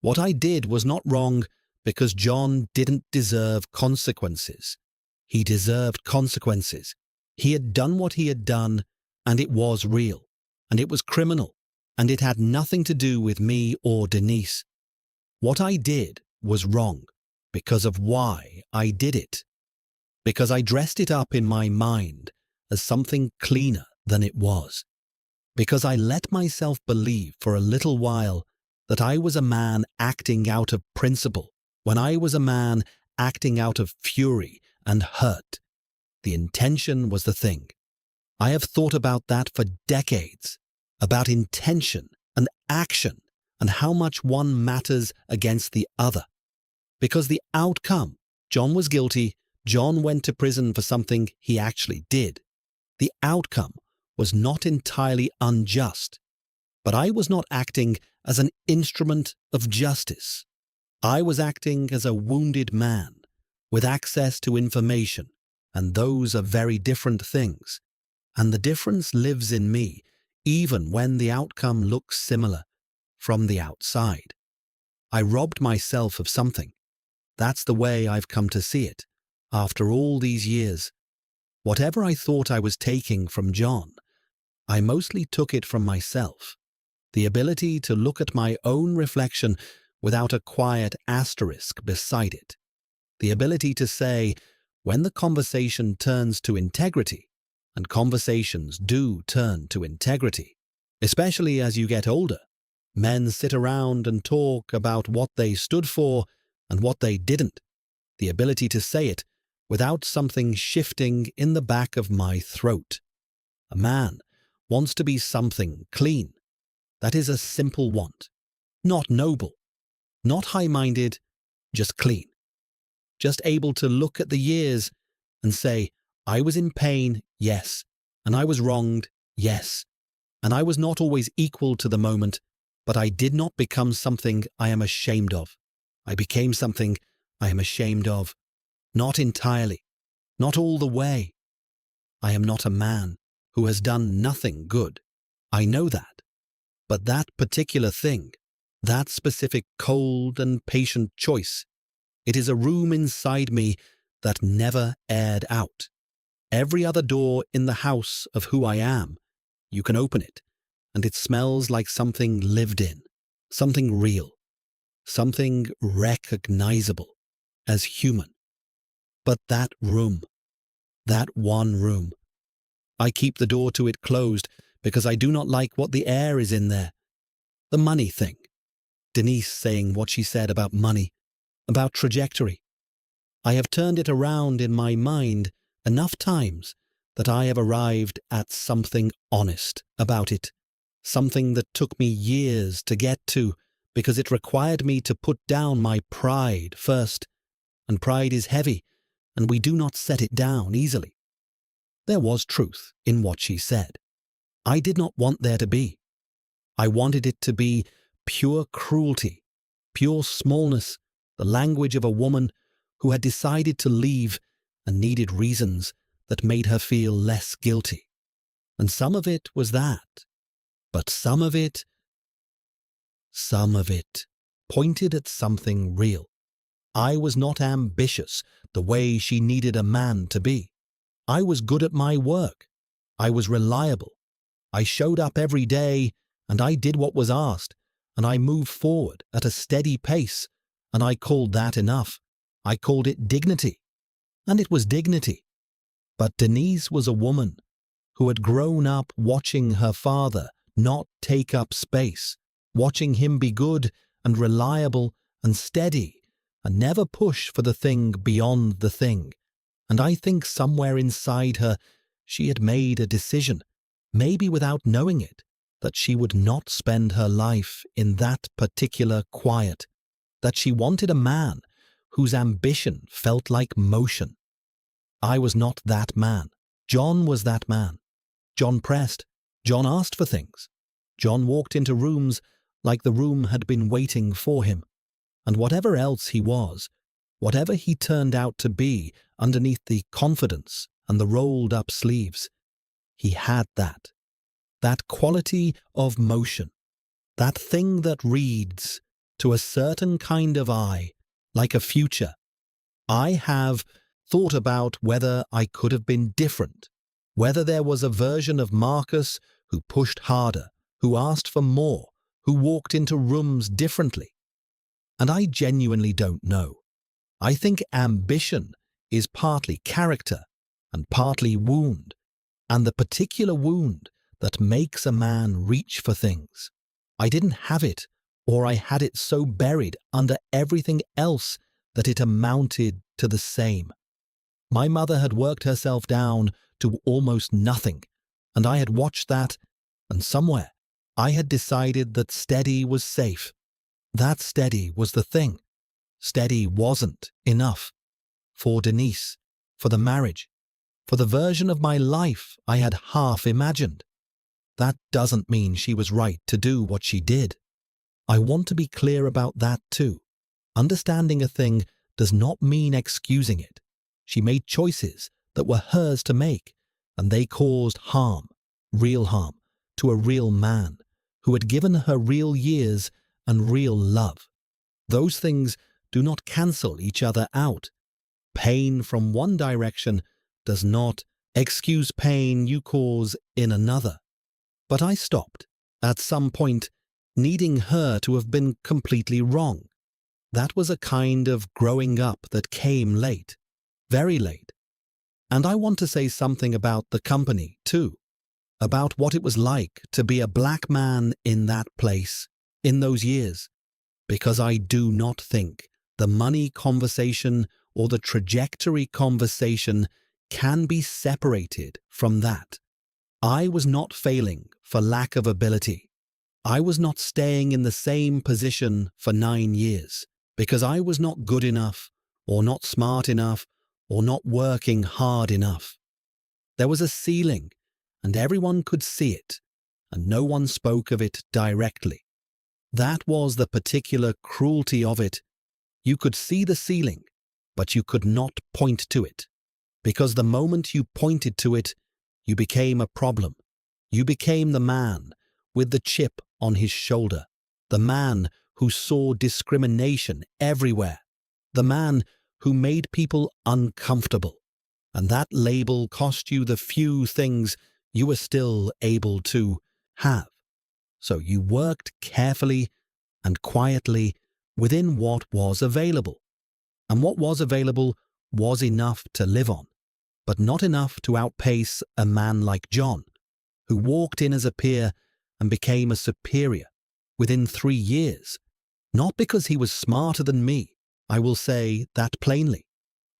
A: What I did was not wrong because John didn't deserve consequences. He deserved consequences. He had done what he had done, and it was real, and it was criminal, and it had nothing to do with me or Denise. What I did was wrong because of why I did it, because I dressed it up in my mind as something cleaner than it was, because I let myself believe for a little while that I was a man acting out of principle when I was a man acting out of fury and hurt. The intention was the thing. I have thought about that for decades, about intention and action and how much one matters against the other. Because the outcome, John was guilty, John went to prison for something he actually did. The outcome was not entirely unjust, but I was not acting as an instrument of justice. I was acting as a wounded man with access to information, and those are very different things. And the difference lives in me, even when the outcome looks similar from the outside. I robbed myself of something. That's the way I've come to see it, after all these years. Whatever I thought I was taking from John, I mostly took it from myself. The ability to look at my own reflection without a quiet asterisk beside it. The ability to say, when the conversation turns to integrity, and conversations do turn to integrity, especially as you get older, men sit around and talk about what they stood for and what they didn't. The ability to say it without something shifting in the back of my throat. A man wants to be something clean. That is a simple want. Not noble, not high-minded, just clean. Just able to look at the years and say, I was in pain, yes, and I was wronged, yes, and I was not always equal to the moment, but I did not become something I am ashamed of. I became something I am ashamed of. Not entirely, not all the way. I am not a man who has done nothing good. I know that. But that particular thing, that specific cold and patient choice, it is a room inside me that never aired out. Every other door in the house of who I am, you can open it, and it smells like something lived in, something real, something recognizable as human. But that room, that one room, I keep the door to it closed because I do not like what the air is in there. The money thing. Denise saying what she said about money, about trajectory. I have turned it around in my mind enough times that I have arrived at something honest about it, something that took me years to get to because it required me to put down my pride first, and pride is heavy, and we do not set it down easily. There was truth in what she said. I did not want there to be. I wanted it to be pure cruelty, pure smallness, the language of a woman who had decided to leave and needed reasons that made her feel less guilty. And some of it was that. But some of it pointed at something real. I was not ambitious the way she needed a man to be. I was good at my work. I was reliable. I showed up every day, and I did what was asked, and I moved forward at a steady pace, and I called that enough. I called it dignity. And it was dignity. But Denise was a woman who had grown up watching her father not take up space, watching him be good and reliable and steady, and never push for the thing beyond the thing. And I think somewhere inside her she had made a decision, maybe without knowing it, that she would not spend her life in that particular quiet, that she wanted a man whose ambition felt like motion. I was not that man. John was that man. John pressed. John asked for things. John walked into rooms like the room had been waiting for him. And whatever else he was, whatever he turned out to be underneath the confidence and the rolled-up sleeves, he had that. That quality of motion. That thing that reads, to a certain kind of eye, like a future. I have thought about whether I could have been different, whether there was a version of Marcus who pushed harder, who asked for more, who walked into rooms differently. And I genuinely don't know. I think ambition is partly character and partly wound, and the particular wound that makes a man reach for things. I didn't have it, or I had it so buried under everything else that it amounted to the same. My mother had worked herself down to almost nothing, and I had watched that, and somewhere I had decided that steady was safe. That steady was the thing. Steady wasn't enough. For Denise, for the marriage, for the version of my life I had half imagined. That doesn't mean she was right to do what she did. I want to be clear about that too. Understanding a thing does not mean excusing it. She made choices that were hers to make, and they caused harm, real harm, to a real man who had given her real years and real love. Those things do not cancel each other out. Pain from one direction does not excuse pain you cause in another. But I stopped, at some point, needing her to have been completely wrong. That was a kind of growing up that came late, very late. And I want to say something about the company, too, about what it was like to be a black man in that place, in those years, because I do not think the money conversation or the trajectory conversation can be separated from that. I was not failing for lack of ability. I was not staying in the same position for 9 years because I was not good enough or not smart enough or not working hard enough. There was a ceiling, and everyone could see it, and no one spoke of it directly. That was the particular cruelty of it. You could see the ceiling, but you could not point to it, because the moment you pointed to it, you became a problem. You became the man with the chip on his shoulder, the man who saw discrimination everywhere, the man who made people uncomfortable. And that label cost you the few things you were still able to have. So you worked carefully and quietly within what was available. And what was available was enough to live on, but not enough to outpace a man like John, who walked in as a peer and became a superior within 3 years, not because he was smarter than me, I will say that plainly,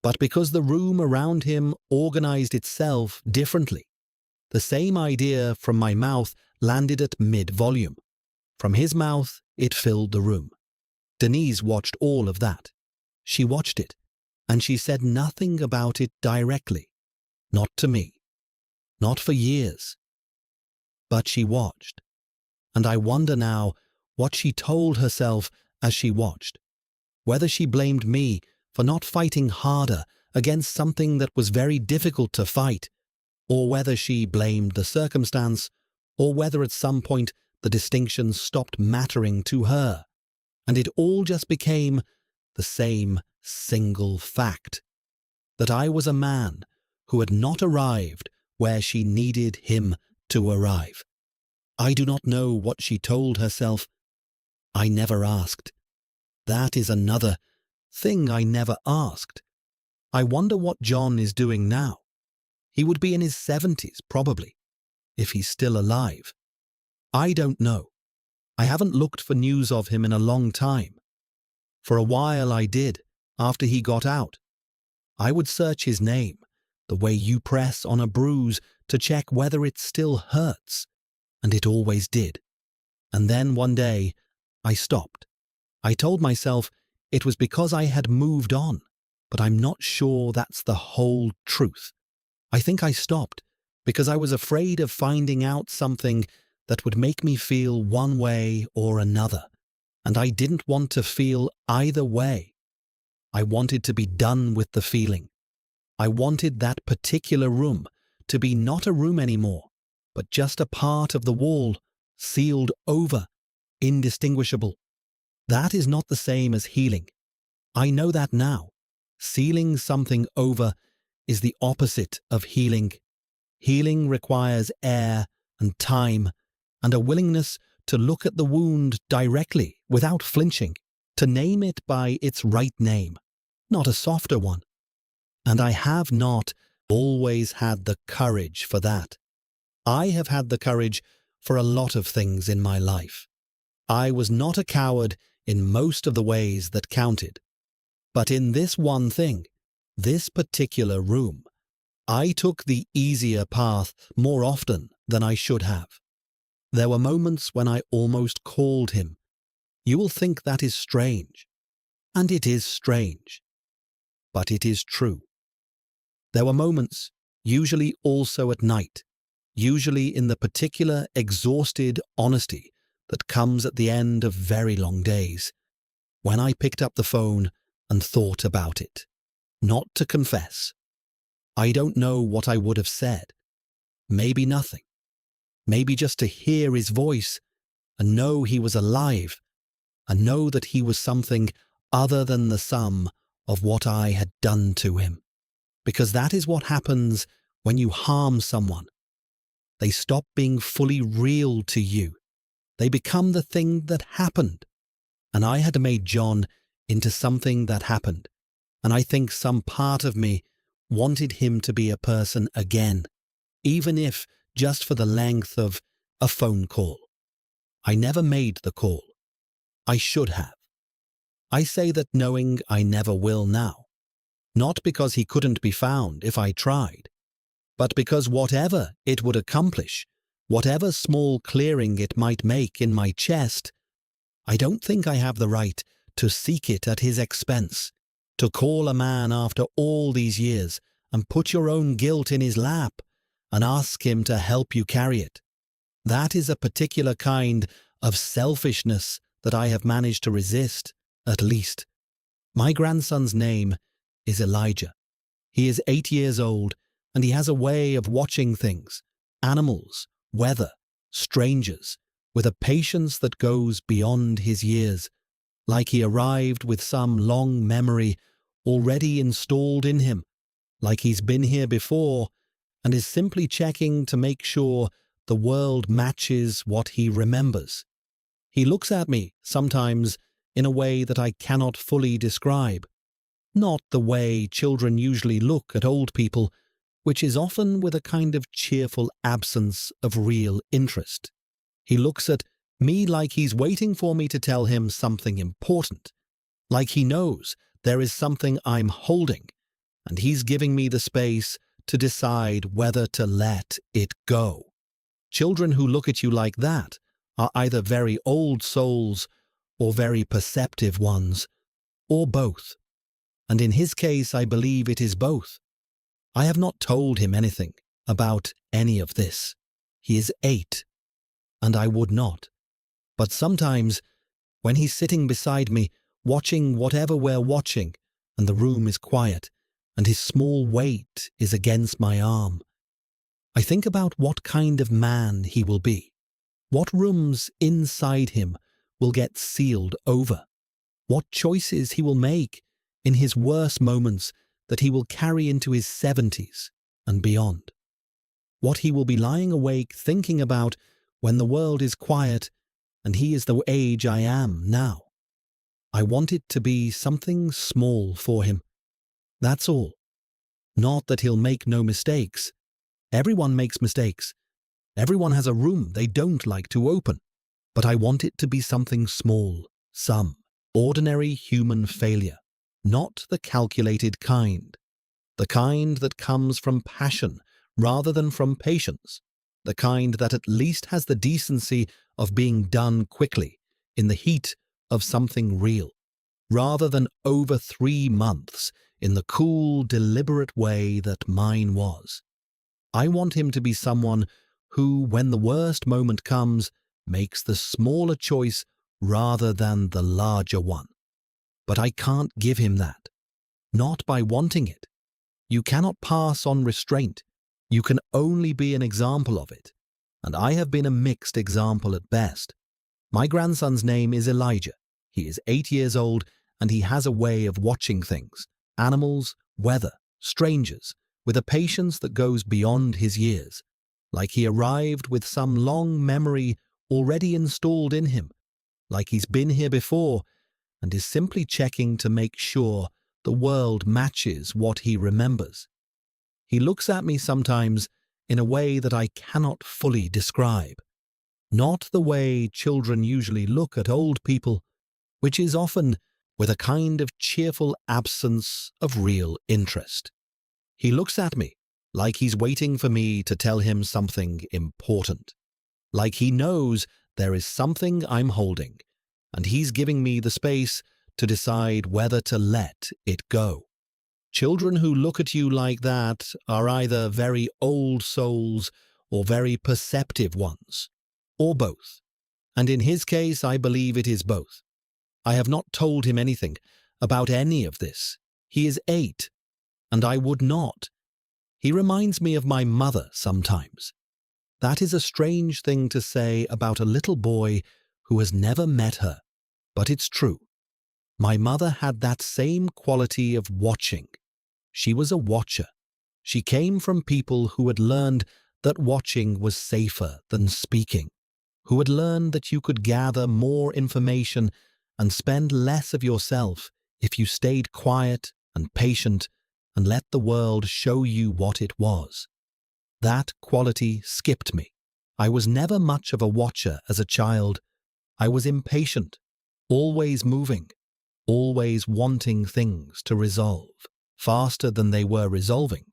A: but because the room around him organized itself differently. The same idea from my mouth landed at mid-volume. From his mouth, it filled the room. Denise watched all of that. She watched it, and she said nothing about it directly. Not to me. Not for years. But she watched. And I wonder now what she told herself as she watched. Whether she blamed me for not fighting harder against something that was very difficult to fight, or whether she blamed the circumstance, or whether at some point the distinction stopped mattering to her, and it all just became the same single fact, that I was a man who had not arrived where she needed him to arrive. I do not know what she told herself. I never asked. That is another thing I never asked. I wonder what John is doing now. He would be in his 70s, probably, if he's still alive. I don't know. I haven't looked for news of him in a long time. For a while I did, after he got out. I would search his name, the way you press on a bruise to check whether it still hurts, and it always did. And then one day, I stopped. I told myself it was because I had moved on, but I'm not sure that's the whole truth. I think I stopped because I was afraid of finding out something that would make me feel one way or another, and I didn't want to feel either way. I wanted to be done with the feeling. I wanted that particular room to be not a room anymore, but just a part of the wall, sealed over, indistinguishable. That is not the same as healing. I know that now. Sealing something over is the opposite of healing. Healing requires air and time and a willingness to look at the wound directly without flinching, to name it by its right name, not a softer one. And I have not always had the courage for that. I have had the courage for a lot of things in my life. I was not a coward in most of the ways that counted. But in this one thing, this particular room, I took the easier path more often than I should have. There were moments when I almost called him. You will think that is strange. And it is strange. But it is true. There were moments, usually also at night, usually in the particular exhausted honesty that comes at the end of very long days, when I picked up the phone and thought about it, not to confess. I don't know what I would have said. Maybe nothing. Maybe just to hear his voice and know he was alive and know that he was something other than the sum of what I had done to him. Because that is what happens when you harm someone. They stop being fully real to you. They become the thing that happened. And I had made John into something that happened. And I think some part of me wanted him to be a person again, even if just for the length of a phone call. I never made the call. I should have. I say that knowing I never will now. Not because he couldn't be found if I tried, but because whatever it would accomplish, whatever small clearing it might make in my chest, I don't think I have the right to seek it at his expense, to call a man after all these years and put your own guilt in his lap and ask him to help you carry it. That is a particular kind of selfishness that I have managed to resist, at least. My grandson's name is Elijah. He is 8 years old, and he has a way of watching things, animals, weather, strangers, with a patience that goes beyond his years, like he arrived with some long memory already installed in him, like he's been here before and is simply checking to make sure the world matches what he remembers. He looks at me sometimes in a way that I cannot fully describe. Not the way children usually look at old people, which is often with a kind of cheerful absence of real interest. He looks at me like he's waiting for me to tell him something important, like he knows there is something I'm holding, and he's giving me the space to decide whether to let it go. Children who look at you like that are either very old souls or very perceptive ones, or both. And in his case, I believe it is both. I have not told him anything about any of this. He is 8, and I would not. But sometimes, when he's sitting beside me, watching whatever we're watching, and the room is quiet, and his small weight is against my arm, I think about what kind of man he will be, what rooms inside him will get sealed over, what choices he will make in his worst moments that he will carry into his 70s and beyond, what he will be lying awake thinking about when the world is quiet and he is the age I am now. I want it to be something small for him. That's all. Not that he'll make no mistakes. Everyone makes mistakes. Everyone has a room they don't like to open. But I want it to be something small, some ordinary human failure, not the calculated kind. The kind that comes from passion rather than from patience. The kind that at least has the decency of being done quickly, in the heat of something real, rather than over 3 months in the cool, deliberate way that mine was. I want him to be someone who, when the worst moment comes, makes the smaller choice rather than the larger one. But I can't give him that. Not by wanting it. You cannot pass on restraint. You can only be an example of it. And I have been a mixed example at best. My grandson's name is Elijah. He is 8 years old, and he has a way of watching things, animals, weather, strangers, with a patience that goes beyond his years, like he arrived with some long memory already installed in him, like he's been here before and is simply checking to make sure the world matches what he remembers. He looks at me sometimes in a way that I cannot fully describe, not the way children usually look at old people, which is often with a kind of cheerful absence of real interest. He looks at me like he's waiting for me to tell him something important, like he knows there is something I'm holding, and he's giving me the space to decide whether to let it go. Children who look at you like that are either very old souls or very perceptive ones, or both. And in his case, I believe it is both. I have not told him anything about any of this. He is 8, and I would not. He reminds me of my mother sometimes. That is a strange thing to say about a little boy who has never met her, but it's true. My mother had that same quality of watching. She was a watcher. She came from people who had learned that watching was safer than speaking, who had learned that you could gather more information and spend less of yourself if you stayed quiet and patient and let the world show you what it was. That quality skipped me. I was never much of a watcher as a child. I was impatient, always moving, always wanting things to resolve, faster than they were resolving.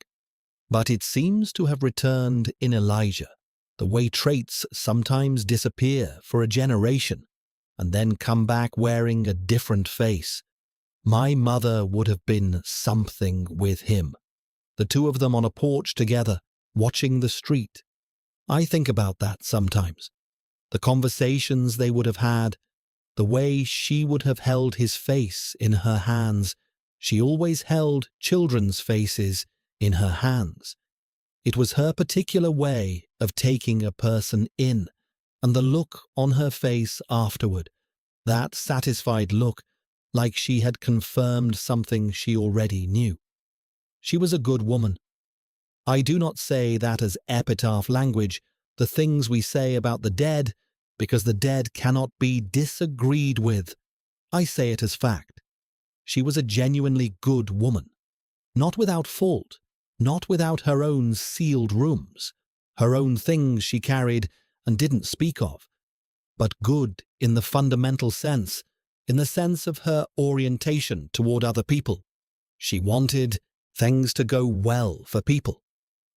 A: But it seems to have returned in Elijah, the way traits sometimes disappear for a generation and then come back wearing a different face. My mother would have been something with him. The two of them on a porch together, watching the street. I think about that sometimes. The conversations they would have had, the way she would have held his face in her hands. She always held children's faces in her hands. It was her particular way of taking a person in, and the look on her face afterward, that satisfied look, like she had confirmed something she already knew. She was a good woman. I do not say that as epitaph language, the things we say about the dead, because the dead cannot be disagreed with. I say it as fact. She was a genuinely good woman, not without fault, not without her own sealed rooms, her own things she carried and didn't speak of, but good in the fundamental sense, in the sense of her orientation toward other people. She wanted things to go well for people.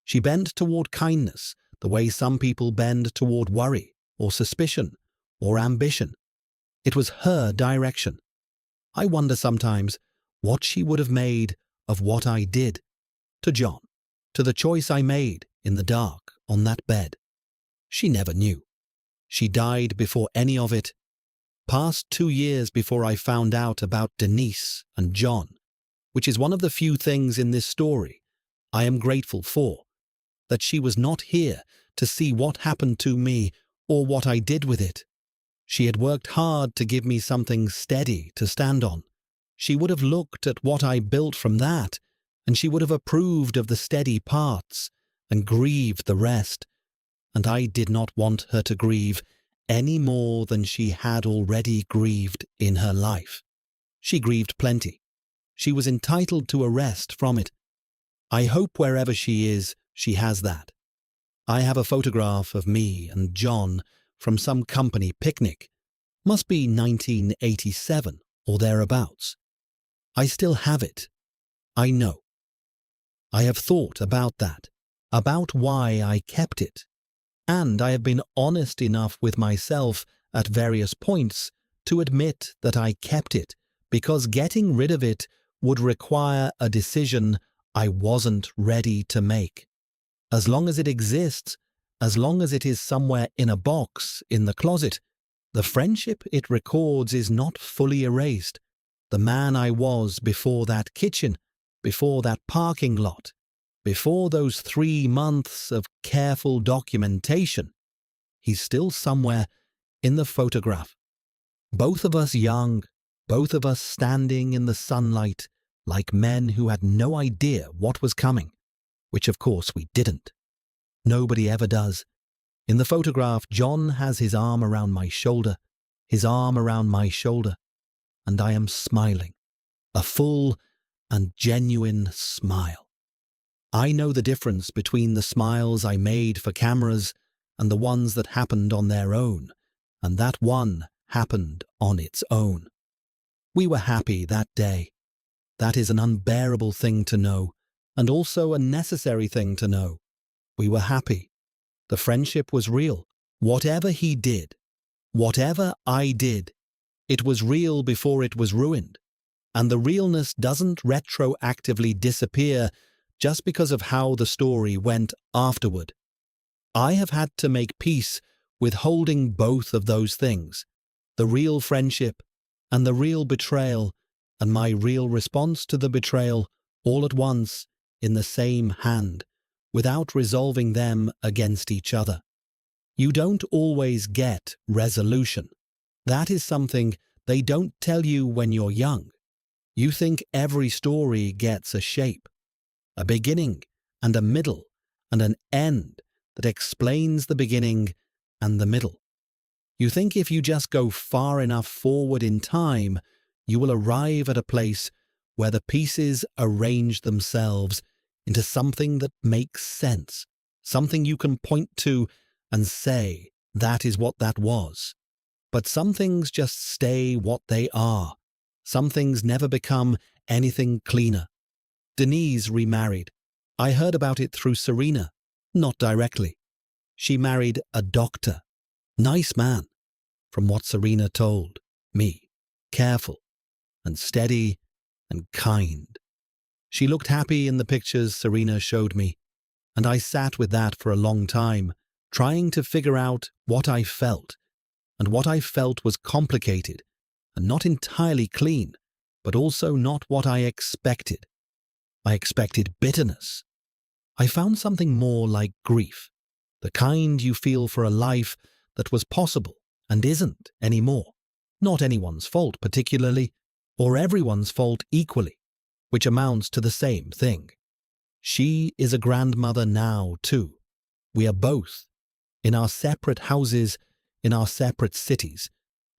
A: She bent toward kindness, the way some people bend toward worry, or suspicion, or ambition. It was her direction. I wonder sometimes what she would have made of what I did to John, to the choice I made in the dark on that bed. She never knew. She died before any of it. Passed 2 years before I found out about Denise and John, which is one of the few things in this story I am grateful for, that she was not here to see what happened to me or what I did with it. She had worked hard to give me something steady to stand on. She would have looked at what I built from that, and she would have approved of the steady parts and grieved the rest. And I did not want her to grieve any more than she had already grieved in her life. She grieved plenty. She was entitled to a rest from it. I hope wherever she is, she has that. I have a photograph of me and John from some company picnic. Must be 1987 or thereabouts. I still have it. I know. I have thought about that, about why I kept it. And I have been honest enough with myself at various points to admit that I kept it because getting rid of it would require a decision I wasn't ready to make. As long as it exists, as long as it is somewhere in a box in the closet, the friendship it records is not fully erased. The man I was before that kitchen, before that parking lot, before those 3 months of careful documentation, he's still somewhere in the photograph. Both of us young, both of us standing in the sunlight like men who had no idea what was coming, which of course we didn't. Nobody ever does. In the photograph, John has his arm around my shoulder, his arm around my shoulder, and I am smiling, a full and genuine smile. I know the difference between the smiles I made for cameras and the ones that happened on their own, and that one happened on its own. We were happy that day. That is an unbearable thing to know, and also a necessary thing to know. We were happy. The friendship was real. Whatever he did, whatever I did, it was real before it was ruined. And the realness doesn't retroactively disappear just because of how the story went afterward. I have had to make peace with holding both of those things, the real friendship and the real betrayal, and my real response to the betrayal all at once in the same hand, without resolving them against each other. You don't always get resolution. That is something they don't tell you when you're young. You think every story gets a shape, a beginning, and a middle and an end that explains the beginning and the middle. You think if you just go far enough forward in time, you will arrive at a place where the pieces arrange themselves into something that makes sense, something you can point to and say, that is what that was. But some things just stay what they are. Some things never become anything cleaner. Denise remarried. I heard about it through Serena, not directly. She married a doctor. Nice man, from what Serena told me. Careful and steady and kind. She looked happy in the pictures Serena showed me, and I sat with that for a long time, trying to figure out what I felt. And what I felt was complicated and not entirely clean, but also not what I expected. I expected bitterness. I found something more like grief, the kind you feel for a life that was possible and isn't anymore. Not anyone's fault particularly, or everyone's fault equally, which amounts to the same thing. She is a grandmother now, too. We are both, in our separate houses, in our separate cities,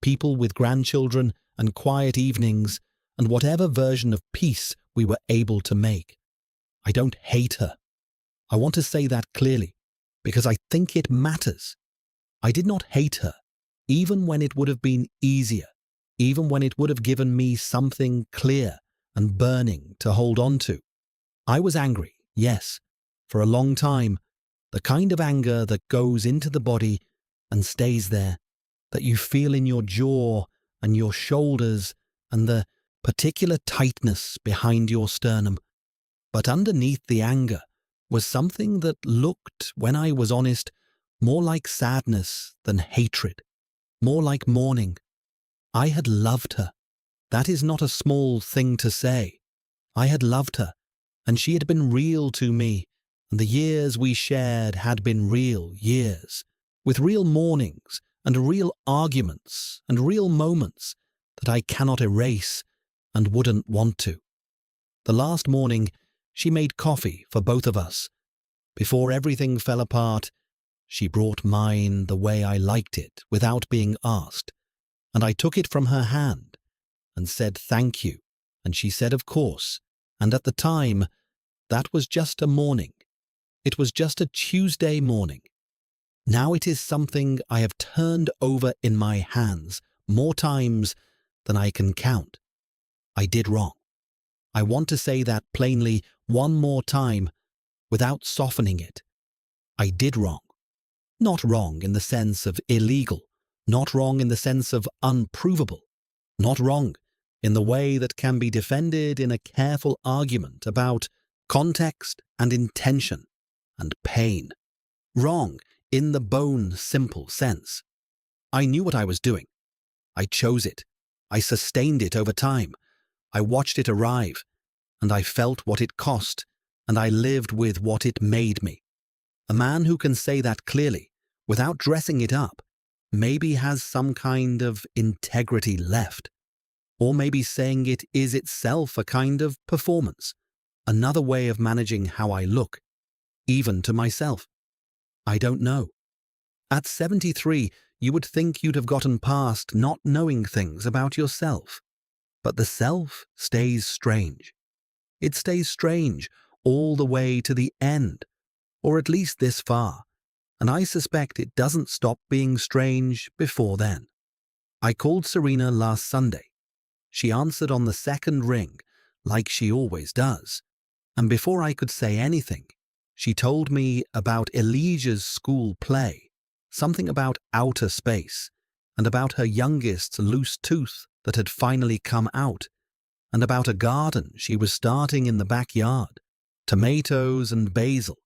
A: people with grandchildren and quiet evenings and whatever version of peace we were able to make. I don't hate her. I want to say that clearly, because I think it matters. I did not hate her, even when it would have been easier, even when it would have given me something clear and burning to hold on to. I was angry, yes, for a long time, the kind of anger that goes into the body and stays there, that you feel in your jaw and your shoulders and the particular tightness behind your sternum. But underneath the anger was something that looked, when I was honest, more like sadness than hatred, more like mourning. I had loved her. That is not a small thing to say. I had loved her, and she had been real to me, and the years we shared had been real years, with real mornings and real arguments and real moments that I cannot erase and wouldn't want to. The last morning, she made coffee for both of us. Before everything fell apart, she brought mine the way I liked it without being asked, and I took it from her hand and said thank you, and she said of course, and at the time, that was just a morning. It was just a Tuesday morning. Now it is something I have turned over in my hands more times than I can count. I did wrong. I want to say that plainly one more time without softening it. I did wrong. Not wrong in the sense of illegal, not wrong in the sense of unprovable, not wrong in the way that can be defended in a careful argument about context and intention and pain. Wrong in the bone-simple sense. I knew what I was doing. I chose it. I sustained it over time. I watched it arrive, and I felt what it cost, and I lived with what it made me. A man who can say that clearly, without dressing it up, maybe has some kind of integrity left. Or maybe saying it is itself a kind of performance, another way of managing how I look, even to myself. I don't know. At 73, you would think you'd have gotten past not knowing things about yourself. But the self stays strange. It stays strange all the way to the end, or at least this far, and I suspect it doesn't stop being strange before then. I called Serena last Sunday. She answered on the second ring, like she always does, and before I could say anything, she told me about Elijah's school play, something about outer space, and about her youngest's loose tooth that had finally come out, and about a garden she was starting in the backyard, tomatoes and basil,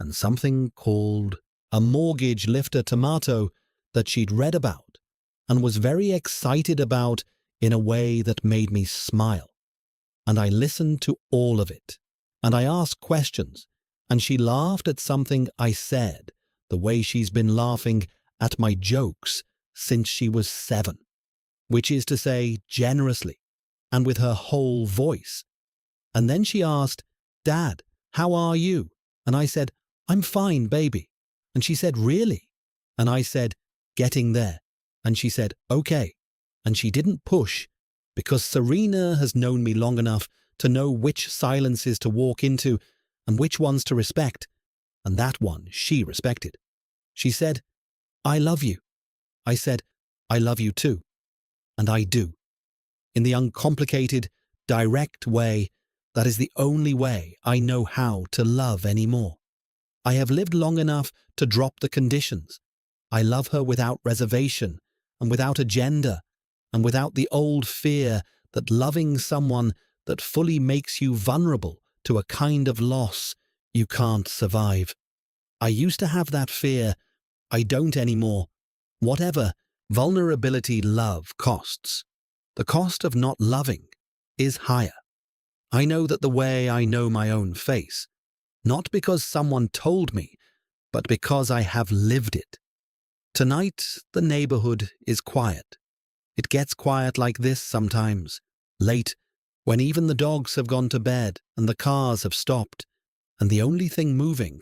A: and something called a mortgage lifter tomato that she'd read about and was very excited about in a way that made me smile. And I listened to all of it, and I asked questions, and she laughed at something I said, the way she's been laughing at my jokes since she was 7, which is to say generously, and with her whole voice. And then she asked, "Dad, how are you?" And I said, "I'm fine, baby." And she said, "Really?" And I said, "Getting there." And she said, "Okay." And she didn't push, because Serena has known me long enough to know which silences to walk into and which ones to respect, and that one she respected. She said, "I love you." I said, "I love you too." And I do. In the uncomplicated, direct way that is the only way I know how to love anymore. I have lived long enough to drop the conditions. I love her without reservation and without agenda and without the old fear that loving someone that fully makes you vulnerable to a kind of loss you can't survive. I used to have that fear. I don't anymore. Whatever vulnerability love costs, the cost of not loving is higher. I know that the way I know my own face, not because someone told me, but because I have lived it. Tonight, the neighborhood is quiet. It gets quiet like this sometimes, late, when even the dogs have gone to bed and the cars have stopped, and the only thing moving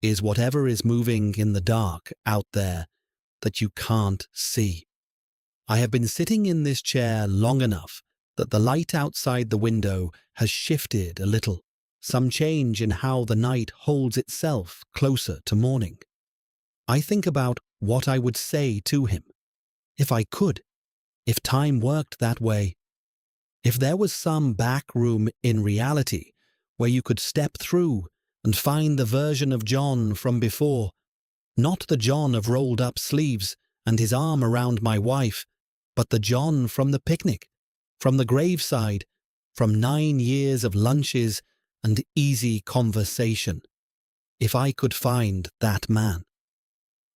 A: is whatever is moving in the dark out there that you can't see. I have been sitting in this chair long enough that the light outside the window has shifted a little, some change in how the night holds itself closer to morning. I think about what I would say to him, if I could, if time worked that way, if there was some back room in reality where you could step through and find the version of John from before, not the John of rolled up sleeves and his arm around my wife, but the John from the picnic, from the graveside, from 9 years of lunches and easy conversation. If I could find that man,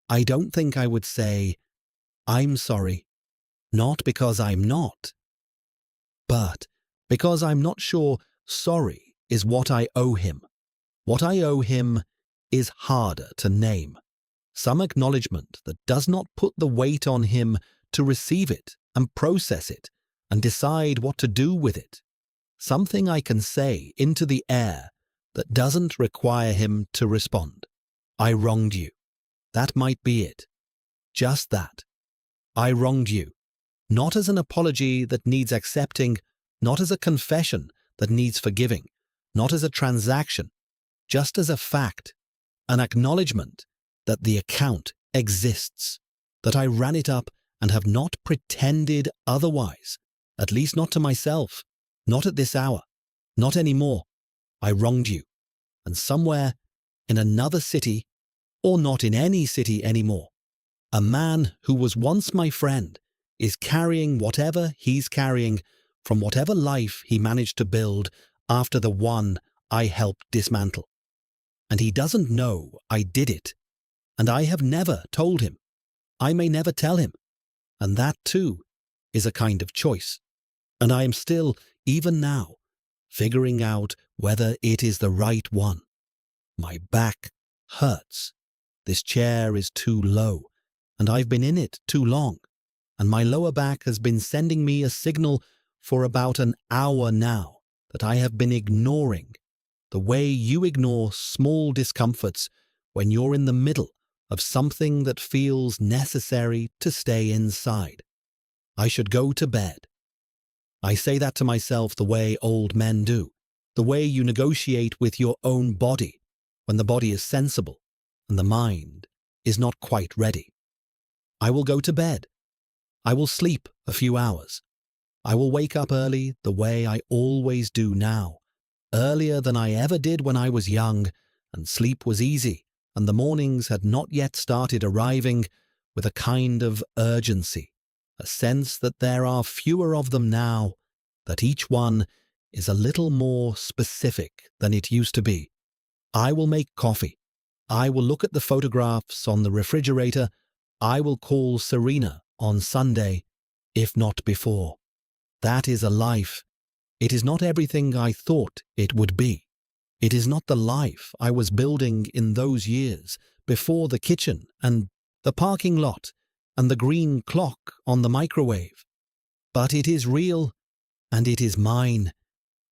A: I don't think I would say, "I'm sorry," not because I'm not, but because I'm not sure sorry is what I owe him. What I owe him is harder to name. Some acknowledgement that does not put the weight on him to receive it and process it and decide what to do with it. Something I can say into the air that doesn't require him to respond. "I wronged you." That might be it. Just that. I wronged you. Not as an apology that needs accepting, not as a confession that needs forgiving, not as a transaction, just as a fact, an acknowledgement that the account exists, that I ran it up and have not pretended otherwise, at least not to myself, not at this hour, not anymore. I wronged you, and somewhere in another city, or not in any city anymore, a man who was once my friend is carrying whatever he's carrying from whatever life he managed to build after the one I helped dismantle. And he doesn't know I did it, and I have never told him. I may never tell him, and that too is a kind of choice. And I am still, even now, figuring out whether it is the right one. My back hurts. This chair is too low, and I've been in it too long, and my lower back has been sending me a signal for about an hour now that I have been ignoring, the way you ignore small discomforts when you're in the middle of something that feels necessary to stay inside. I should go to bed. I say that to myself the way old men do, the way you negotiate with your own body when the body is sensible and the mind is not quite ready. I will go to bed. I will sleep a few hours. I will wake up early the way I always do now, earlier than I ever did when I was young, and sleep was easy, and the mornings had not yet started arriving with a kind of urgency, a sense that there are fewer of them now, that each one is a little more specific than it used to be. I will make coffee. I will look at the photographs on the refrigerator. I will call Serena on Sunday, if not before. That is a life. It is not everything I thought it would be. It is not the life I was building in those years before the kitchen and the parking lot and the green clock on the microwave. But it is real, and it is mine,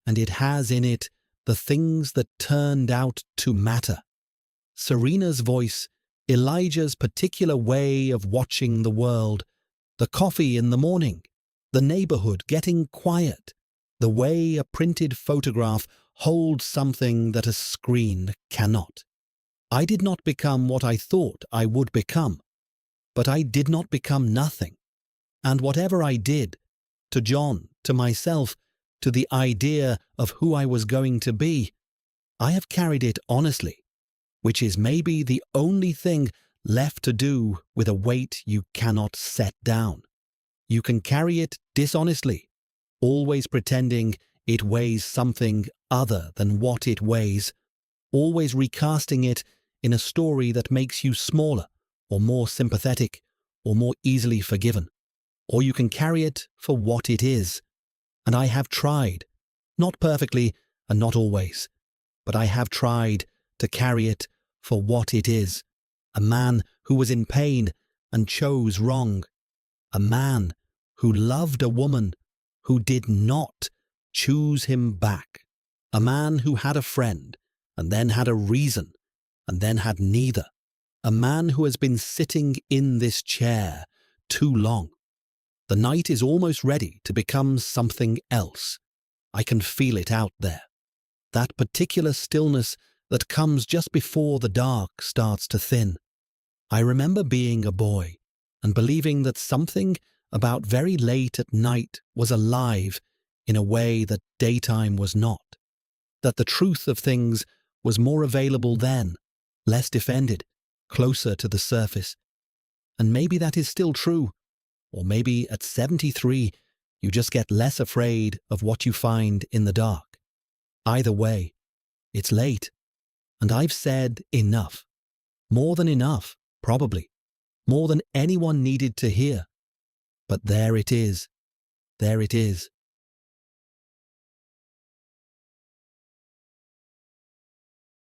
A: and it has in it the things that turned out to matter. Serena's voice, Elijah's particular way of watching the world, the coffee in the morning, the neighborhood getting quiet, the way a printed photograph holds something that a screen cannot. I did not become what I thought I would become, but I did not become nothing. And whatever I did, to John, to myself, to the idea of who I was going to be, I have carried it honestly, which is maybe the only thing left to do with a weight you cannot set down. You can carry it dishonestly, always pretending it weighs something other than what it weighs, always recasting it in a story that makes you smaller or more sympathetic or more easily forgiven. Or you can carry it for what it is. And I have tried, not perfectly and not always, but I have tried to carry it for what it is. A man who was in pain and chose wrong. A man who loved a woman who did not choose him back. A man who had a friend and then had a reason and then had neither. A man who has been sitting in this chair too long. The night is almost ready to become something else. I can feel it out there. That particular stillness that comes just before the dark starts to thin. I remember being a boy and believing that something about very late at night was alive in a way that daytime was not. That the truth of things was more available then, less defended, closer to the surface. And maybe that is still true. Or maybe at 73, you just get less afraid of what you find in the dark. Either way, it's late, and I've said enough. More than enough, probably. More than anyone needed to hear. But there it is. There it is.